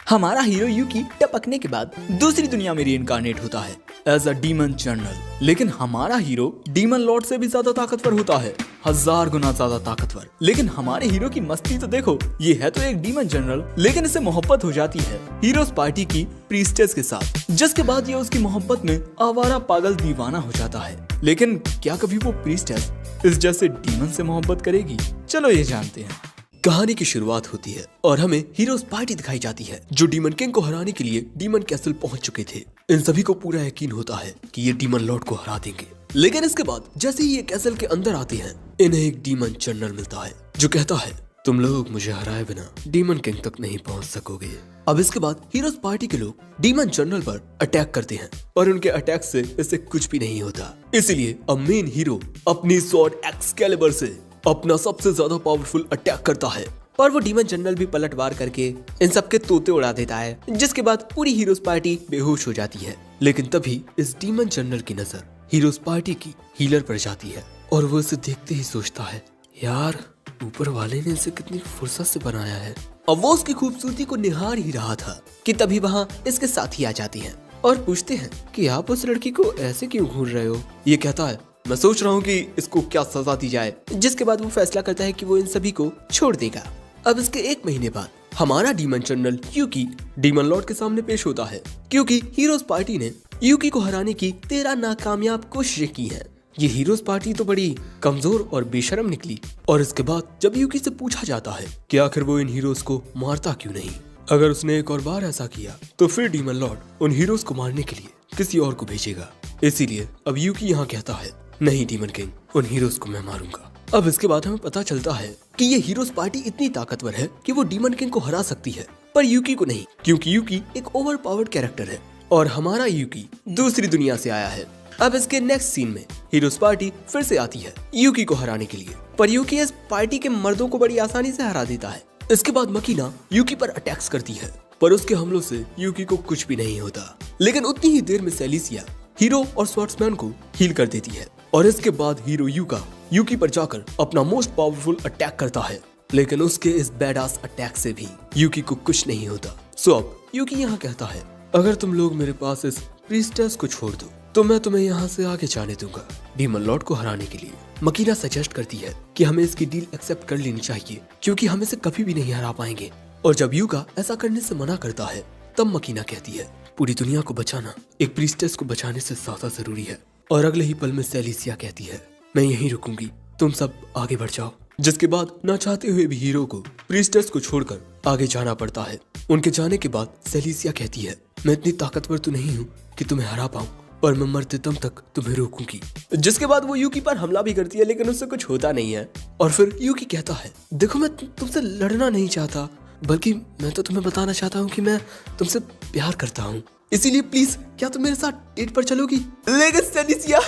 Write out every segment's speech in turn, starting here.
हमारा हीरो यूकी टपकने के बाद दूसरी दुनिया में रीइंकार्नेट होता है एज अ डीमन जनरल। लेकिन हमारा हीरो डीमन लॉर्ड से भी ज्यादा ताकतवर होता है, 1000 गुना ज्यादा ताकतवर। लेकिन हमारे हीरो की मस्ती तो देखो, ये है तो एक डीमन जनरल, लेकिन इसे मोहब्बत हो जाती है हीरोज पार्टी की प्रीस्टेस के साथ, जिसके बाद ये उसकी मोहब्बत में आवारा पागल दीवाना हो जाता है। लेकिन क्या कभी वो प्रीस्टेस इस जैसे डीमन से मोहब्बत करेगी? चलो ये जानते हैं। कहानी की शुरुआत होती है और हमें हीरोज पार्टी दिखाई जाती है जो डीमन किंग को हराने के लिए डीमन कैसल पहुंच चुके थे। इन सभी को पूरा यकीन होता है कि ये डीमन लॉर्ड को हरा देंगे। लेकिन इसके बाद जैसे ही ये कैसल के अंदर आते हैं, इन्हें एक डीमन जनरल मिलता है जो कहता है, तुम लोग मुझे हराए बिना डीमन किंग तक नहीं पहुंच सकोगे। अब इसके बाद हीरोज पार्टी के लोग डीमन जनरल पर अटैक करते हैं और उनके अटैक से इसे कुछ भी नहीं होता। इसीलिए अब मेन हीरो अपनी स्वॉर्ड एक्सकैलिबर से अपना सबसे ज्यादा पावरफुल अटैक करता है, पर वो डीमन जनरल भी पलटवार करके इन सबके तोते उड़ा देता है, जिसके बाद पूरी हीरोज पार्टी बेहोश हो जाती है। लेकिन तभी इस डीमन जनरल की नजर हीरोज पार्टी की हीलर पर जाती है और वो इसे देखते ही सोचता है, यार ऊपर वाले ने इसे कितनी फुर्सत से बनाया है। अब वो उसकी खूबसूरती को निहार ही रहा था कि तभी वहाँ इसके साथी आ जाती हैं और पूछते हैं कि आप उस लड़की को ऐसे क्यों घूर रहे हो। ये कहता है, मैं सोच रहा हूँ कि इसको क्या सजा दी जाए। जिसके बाद वो फैसला करता है कि वो इन सभी को छोड़ देगा। अब इसके 1 महीने बाद हमारा डीमन जनरल यूकी डीमन लॉर्ड के सामने पेश होता है, क्योंकि हीरोज पार्टी ने यूकी को हराने की 13 नाकामयाब कोशिशें की हैं। ये हीरोज पार्टी तो बड़ी कमजोर और बेशर्म निकली। और इसके बाद जब यूकी से पूछा जाता है कि आखिर वो इन हीरोज को मारता क्यों नहीं, अगर उसने एक और बार ऐसा किया तो फिर डीमन लॉर्ड उन हीरोज को मारने के लिए किसी और को भेजेगा। इसीलिए अब यूकी यहाँ कहता है, नहीं डीमन किंग, उन हीरोज को मैं मारूंगा। अब इसके बाद हमें पता चलता है कि ये हीरोज पार्टी इतनी ताकतवर है कि वो डीमन किंग को हरा सकती है, पर यूकी को नहीं, क्योंकि यूकी एक ओवर पावर्ड कैरेक्टर है और हमारा यूकी दूसरी दुनिया से आया है। अब इसके नेक्स्ट सीन में हीरोज पार्टी फिर से आती है यूकी को हराने के लिए, पर यूकी इस पार्टी के मर्दों को बड़ी आसानी से हरा देता है। इसके बाद मकीना यूकी पर अटैक्स करती है, पर उसके हमलों से यूकी को कुछ भी नहीं होता। लेकिन उतनी ही देर में सेलिसिया हीरो और स्वॉर्ड्समैन को हील कर देती है और इसके बाद हीरो यूका यूकी पर जाकर अपना मोस्ट पावरफुल अटैक करता है। लेकिन उसके इस बैडास अटैक से भी यूकी को कुछ नहीं होता। सो अब यूकी यहाँ कहता है, अगर तुम लोग मेरे पास इस प्रीस्टेस को छोड़ दो तो मैं तुम्हें यहाँ से आगे जाने दूंगा डीमन लॉर्ड को हराने के लिए। मकीना सजेस्ट करती है कि हमें इसकी डील एक्सेप्ट कर लेनी चाहिए, क्योंकि हम इसे कभी भी नहीं हरा पाएंगे। और जब यूका ऐसा करने से मना करता है, तब मकीना कहती है, पूरी दुनिया को बचाना एक प्रीस्टेस को बचाने से ज्यादा जरूरी है। और अगले ही पल में सेलिसिया कहती है, मैं यहीं रुकूंगी, तुम सब आगे बढ़ जाओ। जिसके बाद ना चाहते हुए भी हीरो को प्रीस्टेस को छोड़कर आगे जाना पड़ता है। उनके जाने के बाद सेलिसिया कहती है, मैं इतनी ताकतवर तो नहीं हूँ कि तुम्हें हरा पाऊं, और मैं मरते दम तक तुम्हें रोकूंगी। जिसके बाद वो यूकी पर हमला भी करती है, लेकिन उससे कुछ होता नहीं है। और फिर यूकी कहता है, देखो मैं तुमसे लड़ना नहीं चाहता, बल्कि मैं तो तुम्हें बताना चाहता हूँ कि मैं तुमसे प्यार करता हूँ, इसीलिए प्लीज क्या तुम मेरे साथ डेट पर चलोगी। लेकिन सेलिसिया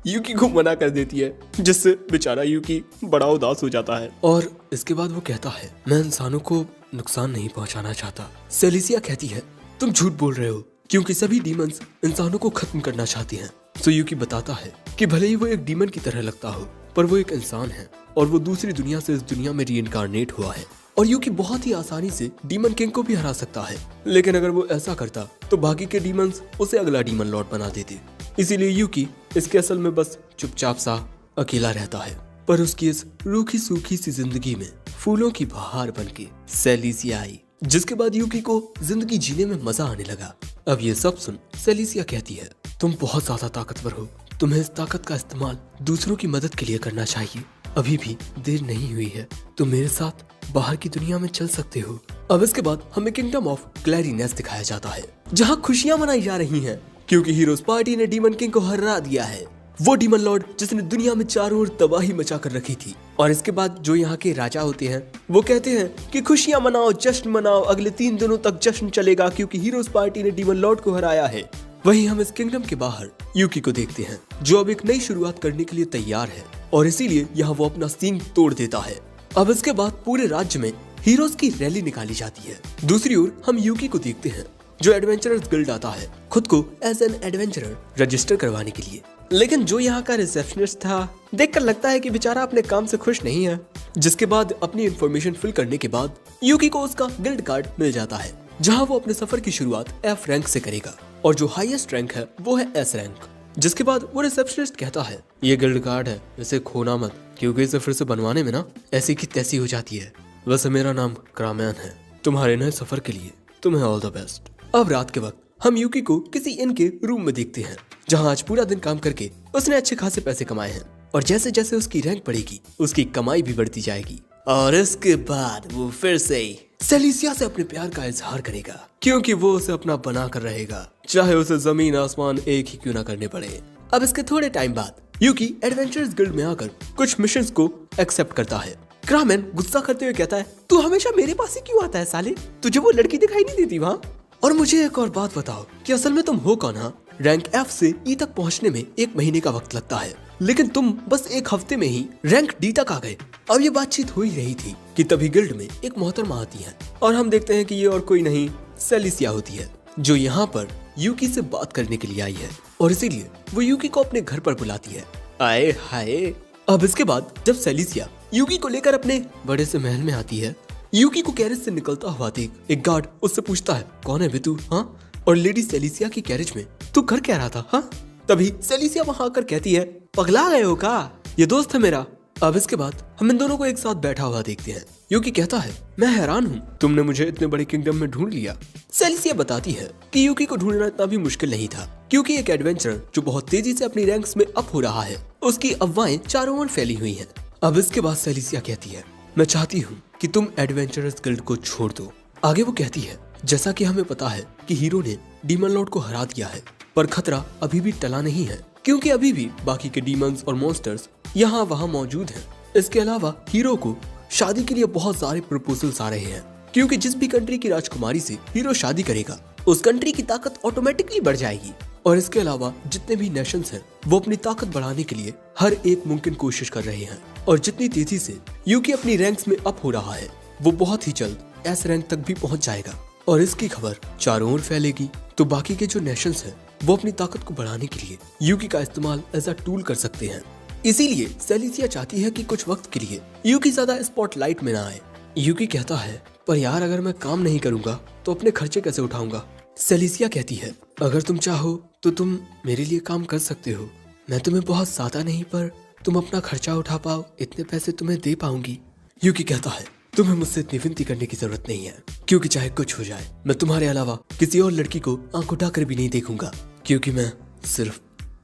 यूकी को मना कर देती है, जिससे बेचारा यूकी बड़ा उदास हो जाता है। और इसके बाद वो कहता है, मैं इंसानों को नुकसान नहीं पहुंचाना चाहता। सेलिसिया कहती है, तुम झूठ बोल रहे हो, क्योंकि सभी डीमंस इंसानों को खत्म करना चाहती हैं। सो यूकी बताता है कि भले ही वो एक डीमन की तरह लगता हो, पर वो एक इंसान है और वो दूसरी दुनिया से इस दुनिया में रीइंकार्नेट हुआ है। और यूकी बहुत ही आसानी से डीमन किंग को भी हरा सकता है, लेकिन अगर वो ऐसा करता तो बाकी के डीमंस उसे अगला डीमन लॉर्ड बना देते। इसीलिए यूकी इसके असल में बस चुपचाप सा अकेला रहता है। पर उसकी इस रूखी सूखी सी जिंदगी में फूलों की बहार बनके सेलिसिया आई, जिसके बाद यूकी को जिंदगी जीने में मजा आने लगा। अब ये सब सुन सेलिसिया कहती है, तुम बहुत ज्यादा ताकतवर हो, तुम्हें इस ताकत का इस्तेमाल दूसरों की मदद के लिए करना चाहिए। अभी भी देर नहीं हुई है, तुम मेरे साथ बाहर की दुनिया में चल सकते हो। अब इसके बाद हमें किंगडम ऑफ क्लैरिनेस दिखाया जाता है, जहाँ खुशियां मनाई जा रही हैं, क्योंकि हीरोज पार्टी ने डीमन किंग को हरा दिया है। वो डीमन लॉर्ड जिसने दुनिया में चारों ओर तबाही मचा कर रखी थी। और इसके बाद जो यहाँ के राजा होते हैं वो कहते हैं कि खुशियां मनाओ, जश्न मनाओ, अगले 3 दिनों तक जश्न चलेगा, क्योंकि हीरोज पार्टी ने डीमन लॉर्ड को हराया है। वहीं हम इस किंगडम के बाहर यूकी को देखते हैं, जो अब एक नई शुरुआत करने के लिए तैयार है, और इसीलिए यहाँ वो अपना सींग तोड़ देता है। अब इसके बाद पूरे राज्य में हीरोज की रैली निकाली जाती है। दूसरी ओर हम यूकी को देखते हैं, जो एडवेंचरर्स गिल्ड आता है खुद को एज एन एडवेंचरर रजिस्टर करवाने के लिए। लेकिन जो यहाँ का रिसेप्शनिस्ट था, देखकर लगता है कि बेचारा अपने काम से खुश नहीं है। जिसके बाद अपनी इंफॉर्मेशन फिल करने के बाद यूकी को उसका गिल्ड कार्ड मिल जाता है, जहाँ वो अपने सफर की शुरुआत एफ रैंक से करेगा और जो हाईएस्ट रैंक है वो है एस रैंक। जिसके बाद वो रिसेप्शनिस्ट कहता है, ये गिल्ड कार्ड है, इसे खोना मत, क्योंकि इसे फिर से बनवाने में ना ऐसी की तैसी हो जाती है। वैसे मेरा नाम क्रामैन है, तुम्हारे नए सफर के लिए तुम्हें ऑल द बेस्ट। अब रात के वक्त हम यूकी को किसी इन के रूम में देखते हैं, जहाँ आज पूरा दिन काम करके उसने अच्छे खासे पैसे कमाए हैं और जैसे जैसे उसकी रैंक बढ़ेगी उसकी कमाई भी बढ़ती जाएगी। और इसके बाद वो फिर से सेलिसिया से अपने प्यार का इजहार करेगा, क्योंकि वो उसे अपना बना कर रहेगा, चाहे उसे जमीन आसमान एक ही क्यों ना करने पड़े। अब इसके थोड़े टाइम बाद यूकी एडवेंचरस गिल्ड में आकर कुछ मिशंस को एक्सेप्ट करता है। क्रामैन गुस्सा करते हुए कहता है, तू हमेशा मेरे पास ही क्यों आता है साले, तुझे वो लड़की दिखाई नहीं देती वहाँ? और मुझे एक और बात बताओ कि असल में तुम हो कौन? हाँ, रैंक एफ से ई तक पहुँचने में 1 महीने का वक्त लगता है, लेकिन तुम बस 1 हफ्ते में ही रैंक डी तक आ गए। अब ये बातचीत हो ही रही थी कि तभी गिल्ड में एक मोहतरमा आती है और हम देखते हैं कि ये और कोई नहीं सेलिसिया होती है, जो यहाँ पर यूकी से बात करने के लिए आई है और इसीलिए वो यूकी को अपने घर पर बुलाती है। आए हाय। अब इसके बाद जब सेलिसिया यूकी को लेकर अपने बड़े से महल में आती है, यूकी को कैरेज से निकलता हुआ देख एक गार्ड उससे पूछता है, कौन है बे तू? हाँ? और लेडी सेलिसिया की कैरेज में तू कर क्या रहा था? हाँ? तभी सेलिसिया वहां आकर कहती है, पगला गए हो का? ये दोस्त है मेरा। अब इसके बाद हम इन दोनों को एक साथ बैठा हुआ देखते हैं। यूकी कहता है, मैं हैरान हूँ, तुमने मुझे इतने बड़े किंगडम में ढूंढ लिया। सेलिसिया बताती है कि यूकी को ढूंढना इतना भी मुश्किल नहीं था, क्योंकि एक एडवेंचरर जो बहुत तेजी से अपनी रैंक्स में अप हो रहा है, उसकी अफवाहें चारों ओर फैली हुई हैं। अब इसके बाद सेलिसिया कहती है, मैं चाहती हूँ कि तुम एडवेंचरस गिल्ड को छोड़ दो। आगे वो कहती है, जैसा कि हमें पता है कि हीरो ने डीमन लॉर्ड को हरा दिया है, पर खतरा अभी भी टला नहीं है, क्योंकि अभी भी बाकी के डीमंस और मॉन्स्टर्स यहाँ वहाँ मौजूद हैं। इसके अलावा हीरो को शादी के लिए बहुत सारे प्रपोजल्स आ रहे हैं, क्योंकि जिस भी कंट्री की राजकुमारी से हीरो शादी करेगा उस कंट्री की ताकत ऑटोमेटिकली बढ़ जाएगी। और इसके अलावा जितने भी नेशंस हैं वो अपनी ताकत बढ़ाने के लिए हर एक मुमकिन कोशिश कर रहे हैं। और जितनी तेजी से यूकी अपनी रैंक्स में अप हो रहा है, वो बहुत ही जल्द एस रैंक तक भी पहुंच जाएगा और इसकी खबर चारों ओर फैलेगी, तो बाकी के जो नेशंस हैं वो अपनी ताकत को बढ़ाने के लिए यूकी का इस्तेमाल एज अ टूल कर सकते हैं। इसीलिए सेलिसिया चाहती है कि कुछ वक्त के लिए यूकी ज्यादा स्पॉटलाइट में ना आए। यूकी कहता है, पर यार अगर मैं काम नहीं करूंगा तो अपने खर्चे कैसे उठाऊंगा? सेलिसिया कहती है, अगर तुम चाहो तो तुम मेरे लिए काम कर सकते हो, मैं तुम्हें बहुत ज्यादा नहीं पर तुम अपना खर्चा उठा पाओ इतने पैसे तुम्हें दे पाऊंगी। यूकी कहता है, तुम्हें मुझसे इतनी विनती करने की जरूरत नहीं है, क्योंकि चाहे कुछ हो जाए मैं तुम्हारे अलावा किसी और लड़की को आंख उठाकर भी नहीं देखूंगा, क्योंकि मैं सिर्फ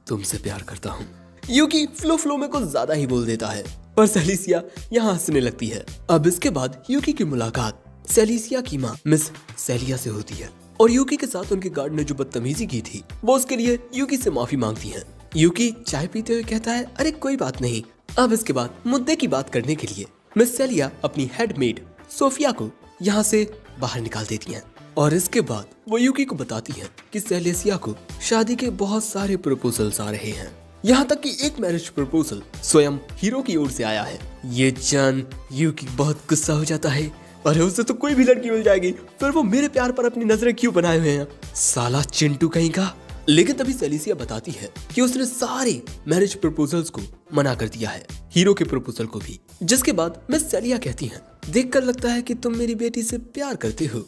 तुमसे प्यार करता हूँ। यूकी फ्लो में कुछ ज्यादा ही बोल देता है, पर सेलिसिया यहाँ हंसने लगती है। अब इसके बाद यूकी की मुलाकात सेलिसिया की माँ मिस सेलिया से होती है और यूकी के साथ उनके गार्ड ने जो बदतमीजी की थी वो उसके लिए यूकी से माफी मांगती है। यूकी चाय पीते हुए कहता है, अरे कोई बात नहीं। अब इसके बाद मुद्दे की बात करने के लिए मिस सेलिया अपनी हेडमेड सोफिया को यहाँ से बाहर निकाल देती हैं और इसके बाद वो यूकी को बताती हैं कि सेलिसिया को शादी के बहुत सारे प्रपोजल्स आ रहे हैं, यहाँ तक कि एक मैरिज प्रपोजल स्वयं हीरो की ओर से आया है। ये जान यूकी बहुत गुस्सा हो जाता है, अरे उससे तो कोई भी लड़की मिल जाएगी, फिर वो मेरे प्यार पर अपनी नजरें क्यों बनाए हुए हैं, साला चिंटू कहीं का। लेकिन तभी सेलिसिया बताती है कि उसने सारे मैरिज प्रपोजल्स को मना कर दिया है, हीरो के प्रपोजल को भी। जिसके बाद मिस सेलिया कहती हैं, देखकर लगता है कि तुम मेरी बेटी से प्यार करते हो,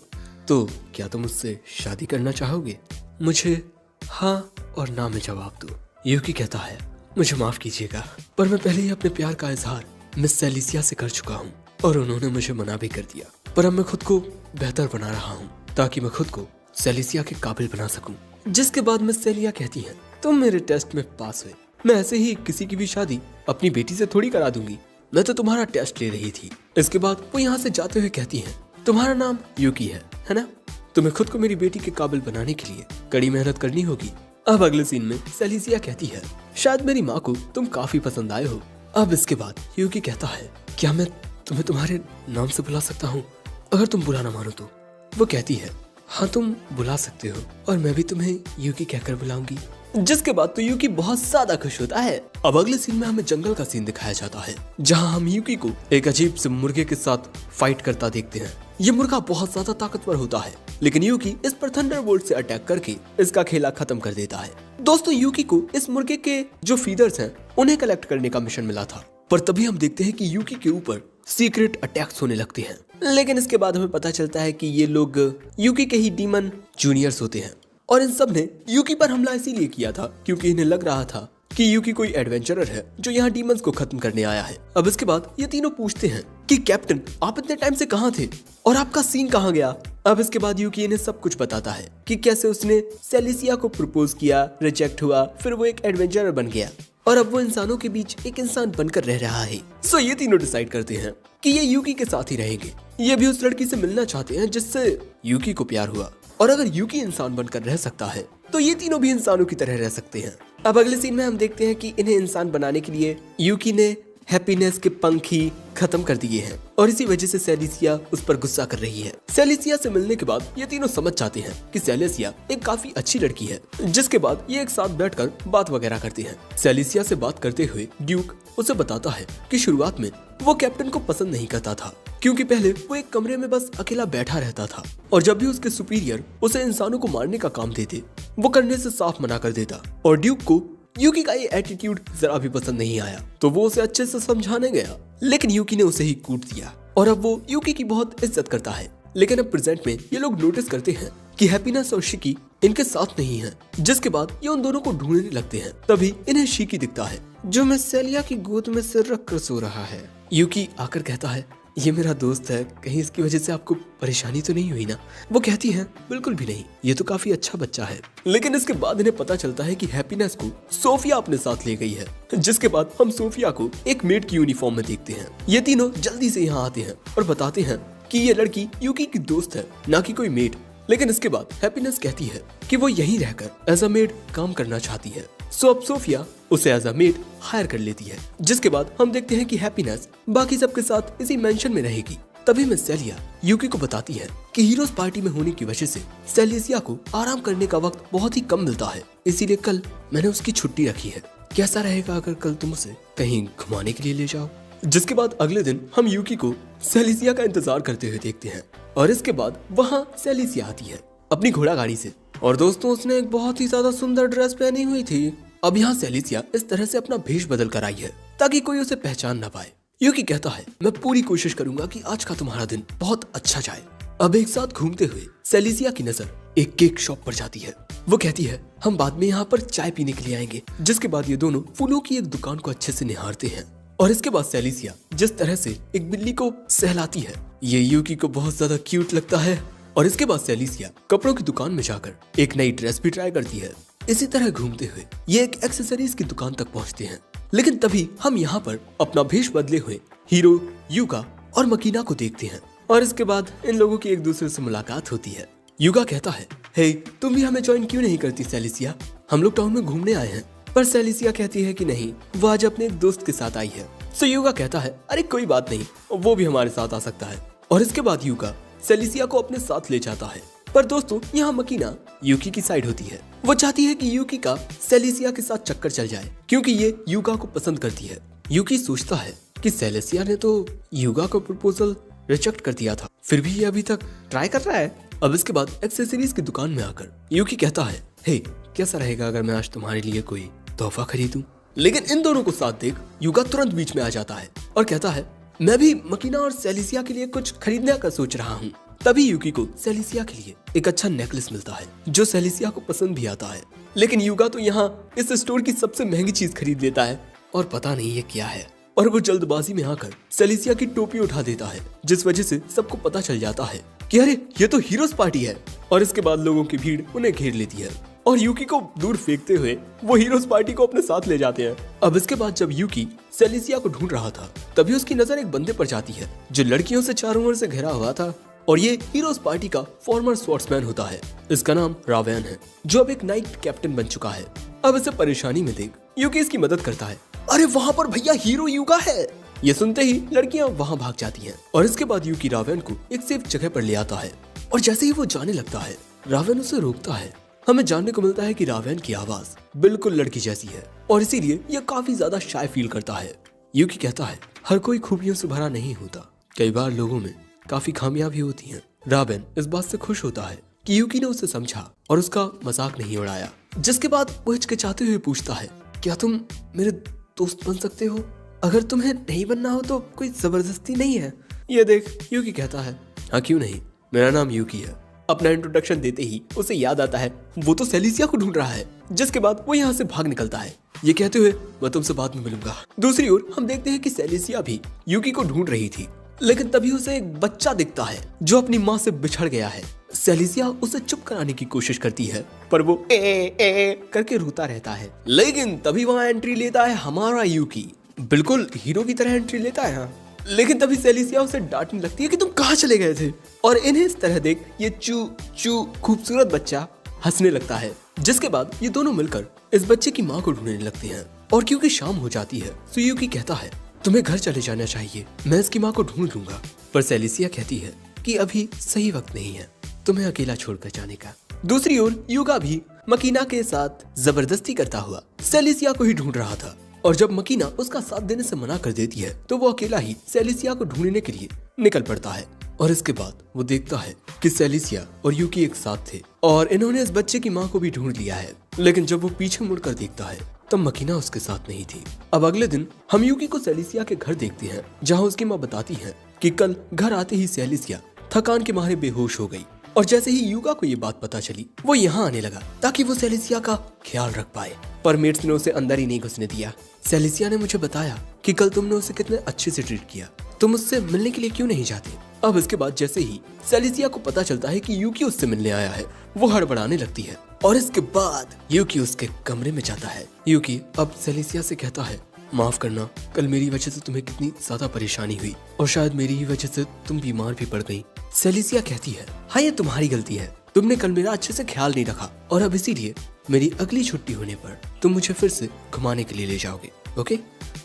तो क्या तुम उससे शादी करना चाहोगे? मुझे हाँ और ना में जवाब दो। यूकी कहता है, मुझे माफ कीजिएगा, पर मैं पहले ही अपने प्यार का इजहार मिस सेलिसिया से कर चुका हूँ और उन्होंने मुझे मना भी कर दिया, पर अब मैं खुद को बेहतर बना रहा हूँ ताकि मैं खुद को सेलिसिया के काबिल बना सकूं। जिसके बाद मिस सेलिया कहती है, तुम मेरे टेस्ट में पास हुए, मैं ऐसे ही किसी की भी शादी अपनी बेटी से थोड़ी करा दूंगी, मैं तो तुम्हारा टेस्ट ले रही थी। इसके बाद वो यहाँ से जाते हुए कहती है, तुम्हारा नाम यूकी है ना? तुम्हें खुद को मेरी बेटी के काबिल बनाने के लिए कड़ी मेहनत करनी होगी। अब अगले सीन में सेलिसिया कहती है, शायद मेरी माँ को तुम काफी पसंद आए हो। अब इसके बाद यूकी कहता है, क्या मैं तुम्हें तुम्हारे नाम से बुला सकता हूँ अगर तुम बुरा ना मानो तो? वो कहती है, हाँ तुम बुला सकते हो और मैं भी तुम्हें यूकी कहकर बुलाऊंगी। जिसके बाद तो यूकी बहुत ज्यादा खुश होता है। अब अगले सीन में हमें जंगल का सीन दिखाया जाता है, जहाँ हम यूकी को एक अजीब से मुर्गे के साथ फाइट करता देखते हैं। ये मुर्गा बहुत ज्यादा ताकतवर होता है, लेकिन यूकी इस पर थंडरबोल्ट से अटैक करके इसका खेला खत्म कर देता है। दोस्तों, यूकी को इस मुर्गे के जो फीदर्स हैं उन्हें कलेक्ट करने का मिशन मिला था, पर तभी हम देखते हैं कि यूकी के ऊपर सीक्रेट अटैक्स होने लगते हैं लेकिन इसके बाद हमें पता चलता है कि ये लोग यूकी के ही डीमन जूनियर्स होते हैं और इन सब ने यूकी पर हमला इसीलिए किया था क्योंकि इन्हें लग रहा था कि यूकी कोई एडवेंचरर है जो यहाँ डीमंस को खत्म करने आया है। अब इसके बाद ये तीनों पूछते हैं कि कैप्टन आप इतने टाइम से कहाँ थे और आपका सीन कहाँ गया। अब इसके बाद यूकी इन्हें सब कुछ बताता है कि कैसे उसने सेलिसिया को प्रपोज किया, रिजेक्ट हुआ, फिर वो एक एडवेंचरर बन गया और अब वो इंसानों के बीच एक इंसान बनकर रह रहा है। सो ये तीनों डिसाइड करते हैं कि ये यूकी के साथ ही रहेंगे। ये भी उस लड़की से मिलना चाहते हैं जिससे यूकी को प्यार हुआ और अगर यूकी इंसान बनकर रह सकता है तो ये तीनों भी इंसानों की तरह रह सकते हैं। अब अगले सीन में हम देखते हैं कि इन्हें इंसान बनाने के लिए यूकी ने हैप्पीनेस के पंख ही खत्म कर दिए हैं और इसी वजह से सेलिसिया उस पर गुस्सा कर रही है। सेलिसिया से मिलने के बाद ये तीनों समझ जाते हैं कि सेलिसिया एक काफी अच्छी लड़की है, जिसके बाद ये एक साथ बैठकर बात वगैरह करते हैं। सेलिसिया से बात करते हुए ड्यूक उसे बताता है कि शुरुआत में वो कैप्टन को पसंद नहीं करता था क्योंकि पहले वो एक कमरे में बस अकेला बैठा रहता था और जब भी उसके सुपीरियर उसे इंसानों को मारने का काम देते वो करने से साफ मना कर देता और ड्यूक को यूकी का ये एटीट्यूड जरा भी पसंद नहीं आया तो वो उसे अच्छे से समझाने गया, लेकिन यूकी ने उसे ही कूट दिया और अब वो यूकी की बहुत इज्जत करता है। लेकिन अब प्रेजेंट में ये लोग नोटिस करते हैं कि हैप्पीनेस और शिकी इनके साथ नहीं है, जिसके बाद ये उन दोनों को ढूंढने लगते हैं। तभी इन्हें शिकी दिखता है जो मिस सेलिया की गोद में सिर रख कर सो रहा है। यूकी आकर कहता है ये मेरा दोस्त है, कहीं इसकी वजह से आपको परेशानी तो नहीं हुई ना। वो कहती है बिल्कुल भी नहीं, ये तो काफी अच्छा बच्चा है। लेकिन इसके बाद इन्हें पता चलता है कि हैप्पीनेस को सोफिया अपने साथ ले गई है, जिसके बाद हम सोफिया को एक मेड की यूनिफॉर्म में देखते हैं। ये तीनों जल्दी से यहाँ आते हैं और बताते हैं कि ये लड़की यूकी की दोस्त है, ना कि कोई मेड। लेकिन इसके बाद हैप्पीनेस कहती है कि वो यहीं रहकर एज अ मेड काम करना चाहती है। सो अब सोफिया उसे एज अ मेड हायर कर लेती है, जिसके बाद हम देखते हैं कि हैप्पीनेस बाकी सबके साथ इसी मेंशन में रहेगी। तभी मिस सेलिया यूकी को बताती है कि हीरोज पार्टी में होने की वजह से सेलिसिया को आराम करने का वक्त बहुत ही कम मिलता है, इसीलिए कल मैंने उसकी छुट्टी रखी है। कैसा रहेगा अगर कल तुम उसे कहीं घुमाने के लिए ले जाओ। जिसके बाद अगले दिन हम यूकी को सेलिसिया का इंतजार करते हुए देखते हैं और इसके बाद वहाँ सेलिसिया आती है अपनी घोड़ा गाड़ी से और दोस्तों उसने एक बहुत ही ज्यादा सुंदर ड्रेस पहनी हुई थी। अब यहाँ सेलिसिया इस तरह से अपना भेष बदल कर आई है ताकि कोई उसे पहचान ना पाए। यूकी कहता है मैं पूरी कोशिश करूंगा कि आज का तुम्हारा दिन बहुत अच्छा जाए। अब एक साथ घूमते हुए सेलिसिया की नजर एक केक शॉप पर जाती है। वो कहती है हम बाद में यहाँ पर चाय पीने के लिए आएंगे। जिसके बाद ये दोनों फूलों की एक दुकान को अच्छे से निहारते हैं और इसके बाद सेलिसिया जिस तरह से एक बिल्ली को सहलाती है ये यूकी को बहुत ज्यादा क्यूट लगता है। और इसके बाद सेलिसिया कपड़ों की दुकान में जाकर एक नई ड्रेस भी ट्राई करती है। इसी तरह घूमते हुए ये एक एक्सेसरीज की दुकान तक पहुंचते हैं, लेकिन तभी हम यहाँ पर अपना भेष बदले हुए हीरो युगा और मकीना को देखते हैं और इसके बाद इन लोगों की एक दूसरे से मुलाकात होती है। युगा कहता है हे तुम भी हमें ज्वाइन क्यों नहीं करती सेलिसिया, हम लोग टाउन में घूमने आए हैं। पर सेलिसिया कहती है कि नहीं, वो आज अपने एक दोस्त के साथ आई है। सो युगा कहता है अरे कोई बात नहीं, वो भी हमारे साथ आ सकता है। और इसके बाद युगा सेलिसिया को अपने साथ ले जाता है। पर दोस्तों यहाँ मकीना यूकी की साइड होती है। वो चाहती है कि यूकी का सेलिसिया के साथ चक्कर चल जाए क्योंकि ये युगा को पसंद करती है। यूकी सोचता है कि सेलिसिया ने तो युगा का प्रपोजल रिजेक्ट कर दिया था, फिर भी ये अभी तक ट्राई कर रहा है। अब इसके बाद एक्सेसरीज की दुकान में आकर यूकी कहता है हे कैसा रहेगा अगर मैं आज तुम्हारे लिए कोई तोहफा खरीदूं। लेकिन इन दोनों को साथ देख युगा तुरंत बीच में आ जाता है और कहता है मैं भी मकीना और सेलिसिया के लिए कुछ खरीदने का सोच रहा हूँ। तभी यूकी को सेलिसिया के लिए एक अच्छा नेकलेस मिलता है जो सेलिसिया को पसंद भी आता है। लेकिन युगा तो यहाँ इस स्टोर की सबसे महंगी चीज खरीद लेता है और पता नहीं ये क्या है और वो जल्दबाजी में आकर सेलिसिया की टोपी उठा देता है, जिस वजह से सबको पता चल जाता है कि अरे ये तो हीरोज पार्टी है। और इसके बाद लोगों की भीड़ उन्हें घेर लेती है और यूकी को दूर फेंकते हुए वो हीरोज पार्टी को अपने साथ ले जाते हैं। अब इसके बाद जब यूकी सेलिसिया को ढूंढ रहा था तभी उसकी नजर एक बंदे पर जाती है जो लड़कियों से चारों ओर से घिरा हुआ था और ये हीरोज पार्टी का फॉर्मर स्वॉर्ड्समैन होता है। इसका नाम रावेन है जो अब एक नाइट कैप्टन बन चुका है। अब इसे परेशानी में देख यूकी इसकी मदद करता है। अरे वहाँ पर भैया हीरो युगा है। ये सुनते ही लड़कियां वहाँ भाग जाती हैं और इसके बाद यूकी रावेन को एक सेफ जगह पर ले आता है और जैसे ही वो जाने लगता है रावेन उसे रोकता है। हमें जानने को मिलता है कि रावेन की आवाज बिल्कुल लड़की जैसी है और इसीलिए ये काफी ज्यादा शाय फील करता है। यूकी कहता है हर कोई खूबियों से भरा नहीं होता, कई बार लोगों में काफी खामियां भी होती हैं। रावेन इस बात से खुश होता है कि यूकी ने उसे समझा और उसका मजाक नहीं उड़ाया। जिसके बाद वो हिचकिचाते हुए पूछता है क्या तुम मेरे दोस्त बन सकते हो? अगर तुम्हें नहीं बनना हो तो कोई जबरदस्ती नहीं है। ये देख, यूकी कहता है, हाँ क्यों नहीं, मेरा नाम यूकी है। अपना इंट्रोडक्शन देते ही उसे याद आता है वो तो सेलिसिया को ढूंढ रहा है, जिसके बाद वो यहाँ से भाग निकलता है, ये कहते हुए मैं तुमसे बाद में मिलूंगा। दूसरी ओर हम देखते हैं कि सेलिसिया भी यूकी को ढूंढ रही थी, लेकिन तभी उसे एक बच्चा दिखता है जो अपनी माँ से बिछड़ गया है। सेलिसिया उसे चुप कराने की कोशिश करती है, पर वो ए करके रोता रहता है। लेकिन तभी वहाँ एंट्री लेता है हमारा यूकी, बिल्कुल हीरो की तरह एंट्री लेता है। लेकिन तभी सेलिसिया उसे डांटने लगती है कि तुम कहाँ चले गए थे, और इन्हें इस तरह देख ये चू चू खूबसूरत बच्चा हंसने लगता है। जिसके बाद ये दोनों मिलकर इस बच्चे की माँ को ढूंढने लगते हैं, और क्योंकि शाम हो जाती है तो यूकी कहता है तुम्हें घर चले जाना चाहिए, मैं इसकी माँ को ढूंढ लूंगा। पर सेलिसिया कहती है कि अभी सही वक्त नहीं है तुम्हें अकेला छोड़कर जाने का। दूसरी ओर युगा भी मकीना के साथ जबरदस्ती करता हुआ सेलिसिया को ही ढूंढ रहा था, और जब मकीना उसका साथ देने से मना कर देती है तो वो अकेला ही सेलिसिया को ढूंढने के लिए निकल पड़ता है। और इसके बाद वो देखता है कि सेलिसिया और यूकी एक साथ थे और इन्होंने इस बच्चे की माँ को भी ढूंढ लिया है। लेकिन जब वो पीछे मुड़कर देखता है तब मकीना उसके साथ नहीं थी। अब अगले दिन हम यूकी को सेलिसिया के घर देखते हैं, जहाँ उसकी माँ बताती है कि कल घर आते ही सेलिसिया थकान के मारे बेहोश हो गई, और जैसे ही युगा को ये बात पता चली वो यहाँ आने लगा ताकि वो सेलिसिया का ख्याल रख पाए, पर मेट्स ने उसे अंदर ही नहीं घुसने दिया। सेलिसिया ने मुझे बताया कि कल तुमने उसे कितने अच्छे से ट्रीट किया, तुम उससे मिलने के लिए क्यों नहीं जाते। अब इसके बाद जैसे ही सेलिसिया को पता चलता है कि यूकी उससे मिलने आया है, वो हड़बड़ाने लगती है, और इसके बाद यूकी उसके कमरे में जाता है। यूकी अब सेलिसिया से कहता है माफ करना, कल मेरी वजह से तुम्हें कितनी ज्यादा परेशानी हुई, और शायद मेरी ही वजह से तुम बीमार भी पड़ गई। सेलिसिया कहती है हाँ ये तुम्हारी गलती है, तुमने कल मेरा अच्छे से ख्याल नहीं रखा, और अब इसीलिए मेरी अगली छुट्टी होने पर तुम मुझे फिर से घुमाने के लिए ले जाओगे, ओके।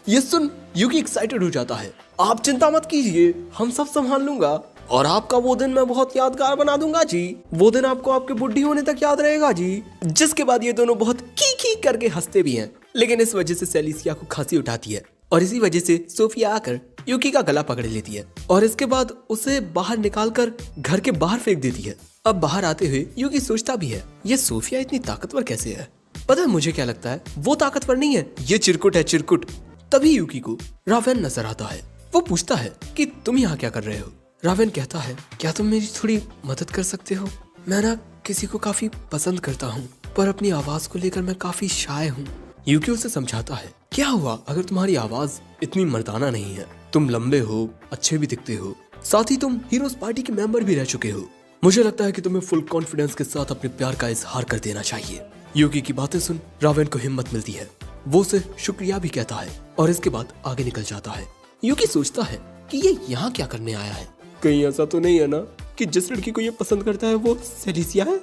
ये सुन यूकी एक्साइटेड हो जाता है, आप चिंता मत कीजिए, हम सब संभाल लूंगा, और आपका वो दिन मैं बहुत यादगार बना दूंगा जी, वो दिन आपको आपके बुढ़ी होने तक याद रहेगा जी। जिसके बाद ये दोनों बहुत की करके हंसते भी हैं, लेकिन इस वजह से सेलिसिया को खांसी उठाती है, और इसी वजह से सोफिया आकर यूकी का गला पकड़ लेती है, और इसके बाद उसे बाहर निकालकर घर के बाहर फेंक देती है। अब बाहर आते हुए यूकी सोचता भी है ये सोफिया इतनी ताकतवर कैसे है। पता है मुझे क्या लगता है, वो ताकतवर नहीं है, ये चिरकुट है, चिरकुट। तभी यूकी को रावेन नजर आता है, वो पूछता है कि तुम यहाँ क्या कर रहे हो। रावेन कहता है क्या तुम मेरी थोड़ी मदद कर सकते हो, मैं ना किसी को काफी पसंद करता हूँ, पर अपनी आवाज को लेकर मैं काफी शाय हूँ। यूकी उसे समझाता है क्या हुआ अगर तुम्हारी आवाज इतनी मर्दाना नहीं है, तुम लंबे हो, अच्छे भी दिखते हो, साथ ही तुम हीरोज पार्टी के मेंबर भी रह चुके हो, मुझे लगता है कि तुम्हें फुल कॉन्फिडेंस के साथ अपने प्यार का इजहार कर देना चाहिए। यूकी की बातें सुन रावेन को हिम्मत मिलती है, वो उसे शुक्रिया भी कहता है, और इसके बाद आगे निकल जाता है। यूकी सोचता है कि ये यहाँ क्या करने आया है, कहीं ऐसा तो नहीं है ना कि जिस लड़की को ये पसंद करता है वो सेलिसिया है।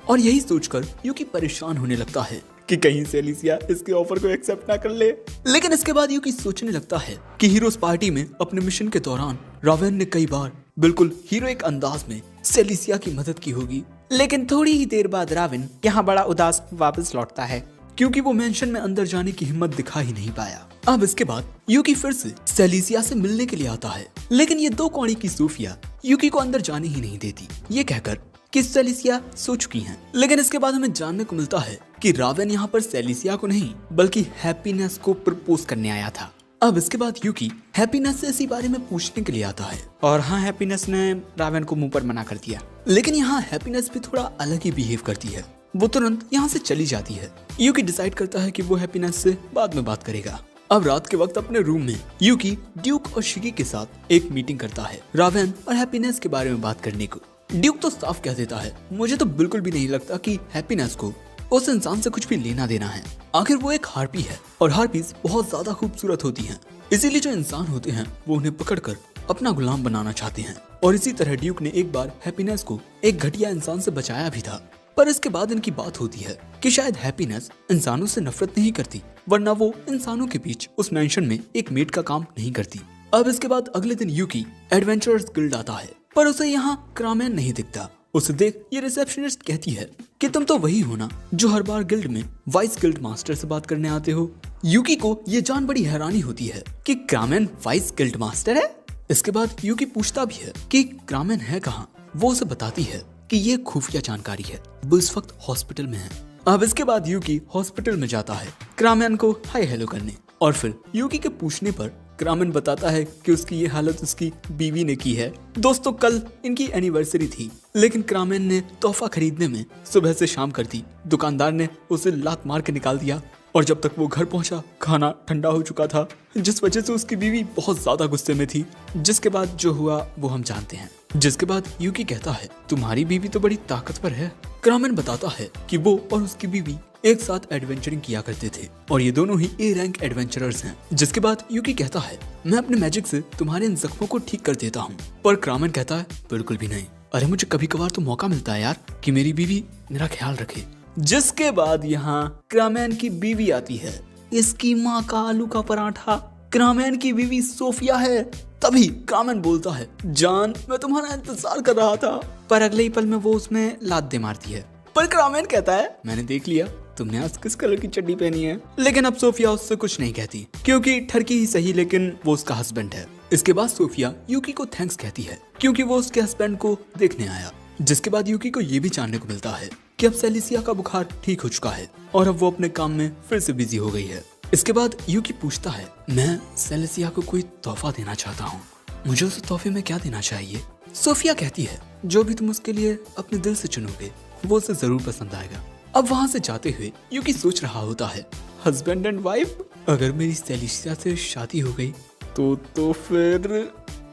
और यही सोचकर यूकी परेशान होने लगता है कि कहीं सेलिसिया इसके ऑफर को एक्सेप्ट ना कर ले। लेकिन इसके बाद यूकी सोचने लगता है कि हीरोज पार्टी में अपने मिशन के दौरान रावेन ने कई बार बिल्कुल हीरोइक अंदाज में सेलिसिया की मदद की होगी, लेकिन थोड़ी ही देर बाद रावेन यहाँ बड़ा उदास वापस लौटता है क्योंकि वो मेंशन में अंदर जाने की हिम्मत दिखा ही नहीं पाया। अब इसके बाद यूकी फिर से सेलिसिया से मिलने के लिए आता है, लेकिन ये दो कौड़ी की सोफिया यूकी को अंदर जाने ही नहीं देती, ये कहकर कि सेलिसिया सो चुकी हैं। लेकिन इसके बाद हमें जानने को मिलता है कि रावेन यहाँ पर सेलिसिया को नहीं बल्कि हैप्पीनेस को प्रपोज करने आया था। अब इसके बाद यूकी हैप्पीनेस से इसी बारे में पूछने के लिए आता है, और हाँ हैप्पीनेस ने रावेन को मुंह पर मना कर दिया। लेकिन यहाँ हैप्पीनेस भी थोड़ा अलग ही बिहेव करती है, वो तुरंत यहाँ से चली जाती है। यूकी डिसाइड करता है कि वो हैप्पीनेस से बाद में बात करेगा। अब रात के वक्त अपने रूम में यूकी ड्यूक और शिकी के साथ एक मीटिंग करता है रावेन और हैप्पीनेस के बारे में बात करने को। ड्यूक तो साफ कह देता है मुझे तो बिल्कुल भी नहीं लगता कि हैप्पीनेस को उस इंसान से कुछ भी लेना देना है, आखिर वो एक हार्पी है और हार्पीज बहुत ज्यादा खूबसूरत होती हैं, इसीलिए जो इंसान होते हैं वो उन्हें पकड़कर अपना गुलाम बनाना चाहते हैं। और इसी तरह ड्यूक ने एक बार हैप्पीनेस को एक घटिया इंसान से बचाया भी था। पर इसके बाद इनकी बात होती है कि शायद हैप्पीनेस इंसानों से नफरत नहीं करती, वरना वो इंसानों के बीच उस मेंशन में एक मेड का काम नहीं करती। अब इसके बाद अगले दिन यूकी एडवेंचरर्स गिल्ड आता है, पर उसे यहाँ क्रामेन नहीं दिखता। उसे देख ये रिसेप्शनिस्ट कहती है कि तुम तो वही हो ना जो हर बार गिल्ड में वाइस गिल्ड मास्टर से बात करने आते हो। यूकी को ये जान बड़ी हैरानी होती है कि क्रामेन वाइस गिल्ड मास्टर है। इसके बाद यूकी पूछता भी है कि क्रामेन है कहाँ। वो उसे बताती है कि ये खुफिया जानकारी है, वो इस वक्त हॉस्पिटल में है। अब इसके बाद यूकी हॉस्पिटल में जाता है क्रामेन को हाय हेलो करने, और फिर यूकी के पूछने पर क्रामेन बताता है कि उसकी ये हालत उसकी बीवी ने की है। दोस्तों कल इनकी एनिवर्सरी थी, लेकिन क्रामेन ने तोहफा खरीदने में सुबह से शाम कर दी। दुकानदार ने उसे लात मार के निकाल दिया और जब तक वो घर पहुंचा खाना ठंडा हो चुका था, जिस वजह से उसकी बीवी बहुत ज्यादा गुस्से में थी। जिसके बाद जो हुआ वो हम जानते हैं। जिसके बाद यूकी कहता है तुम्हारी बीवी तो बड़ी ताकतवर है। क्रामेन बताता है कि वो और उसकी बीवी एक साथ एडवेंचरिंग किया करते थे और ये दोनों ही ए रैंक एडवेंचरर्स हैं। जिसके बाद यूकी कहता है मैं अपने मैजिक से तुम्हारे इन जख्मों को ठीक कर देता हूँ। पर क्रामेन कहता है बिल्कुल भी नहीं। अरे मुझे कभी कभार तो मौका मिलता है यार कि मेरी बीवी मेरा ख्याल रखे। जिसके बाद यहाँ क्रामेन की बीवी आती है। इसकी माँ का आलू का पराठा क्रामेन की बीवी सोफिया है। तभी क्रामेन बोलता है जान मैं तुम्हारा इंतजार कर रहा था, पर अगले ही पल में वो उसमें लात दे मारती है। पर क्रामेन कहता है मैंने देख लिया तुमने आज किस कलर की चड्डी पहनी है। लेकिन अब सोफिया उससे कुछ नहीं कहती क्योंकि ठरकी ही सही, लेकिन वो उसका हस्बैंड है। इसके बाद सोफिया यूकी को थैंक्स कहती है क्योंकि वो उसके हस्बैंड को देखने आया। जिसके बाद यूकी को ये भी जानने को मिलता है कि अब सेलिसिया का बुखार ठीक हो चुका है और अब वो अपने काम में फिर से बिजी हो गई है। इसके बाद यूकी पूछता है मैं सेलिसिया को कोई तोहफा देना चाहता हूँ, मुझे उस तोहफे में क्या देना चाहिए। सोफिया कहती है जो भी तुम उसके लिए अपने दिल से चुनोगे वो उसे जरूर पसंद आएगा। अब वहाँ से जाते हुए यूकी सोच रहा होता है हस्बैंड एंड वाइफ, अगर मेरी सेलिसिया से शादी हो गई तो फिर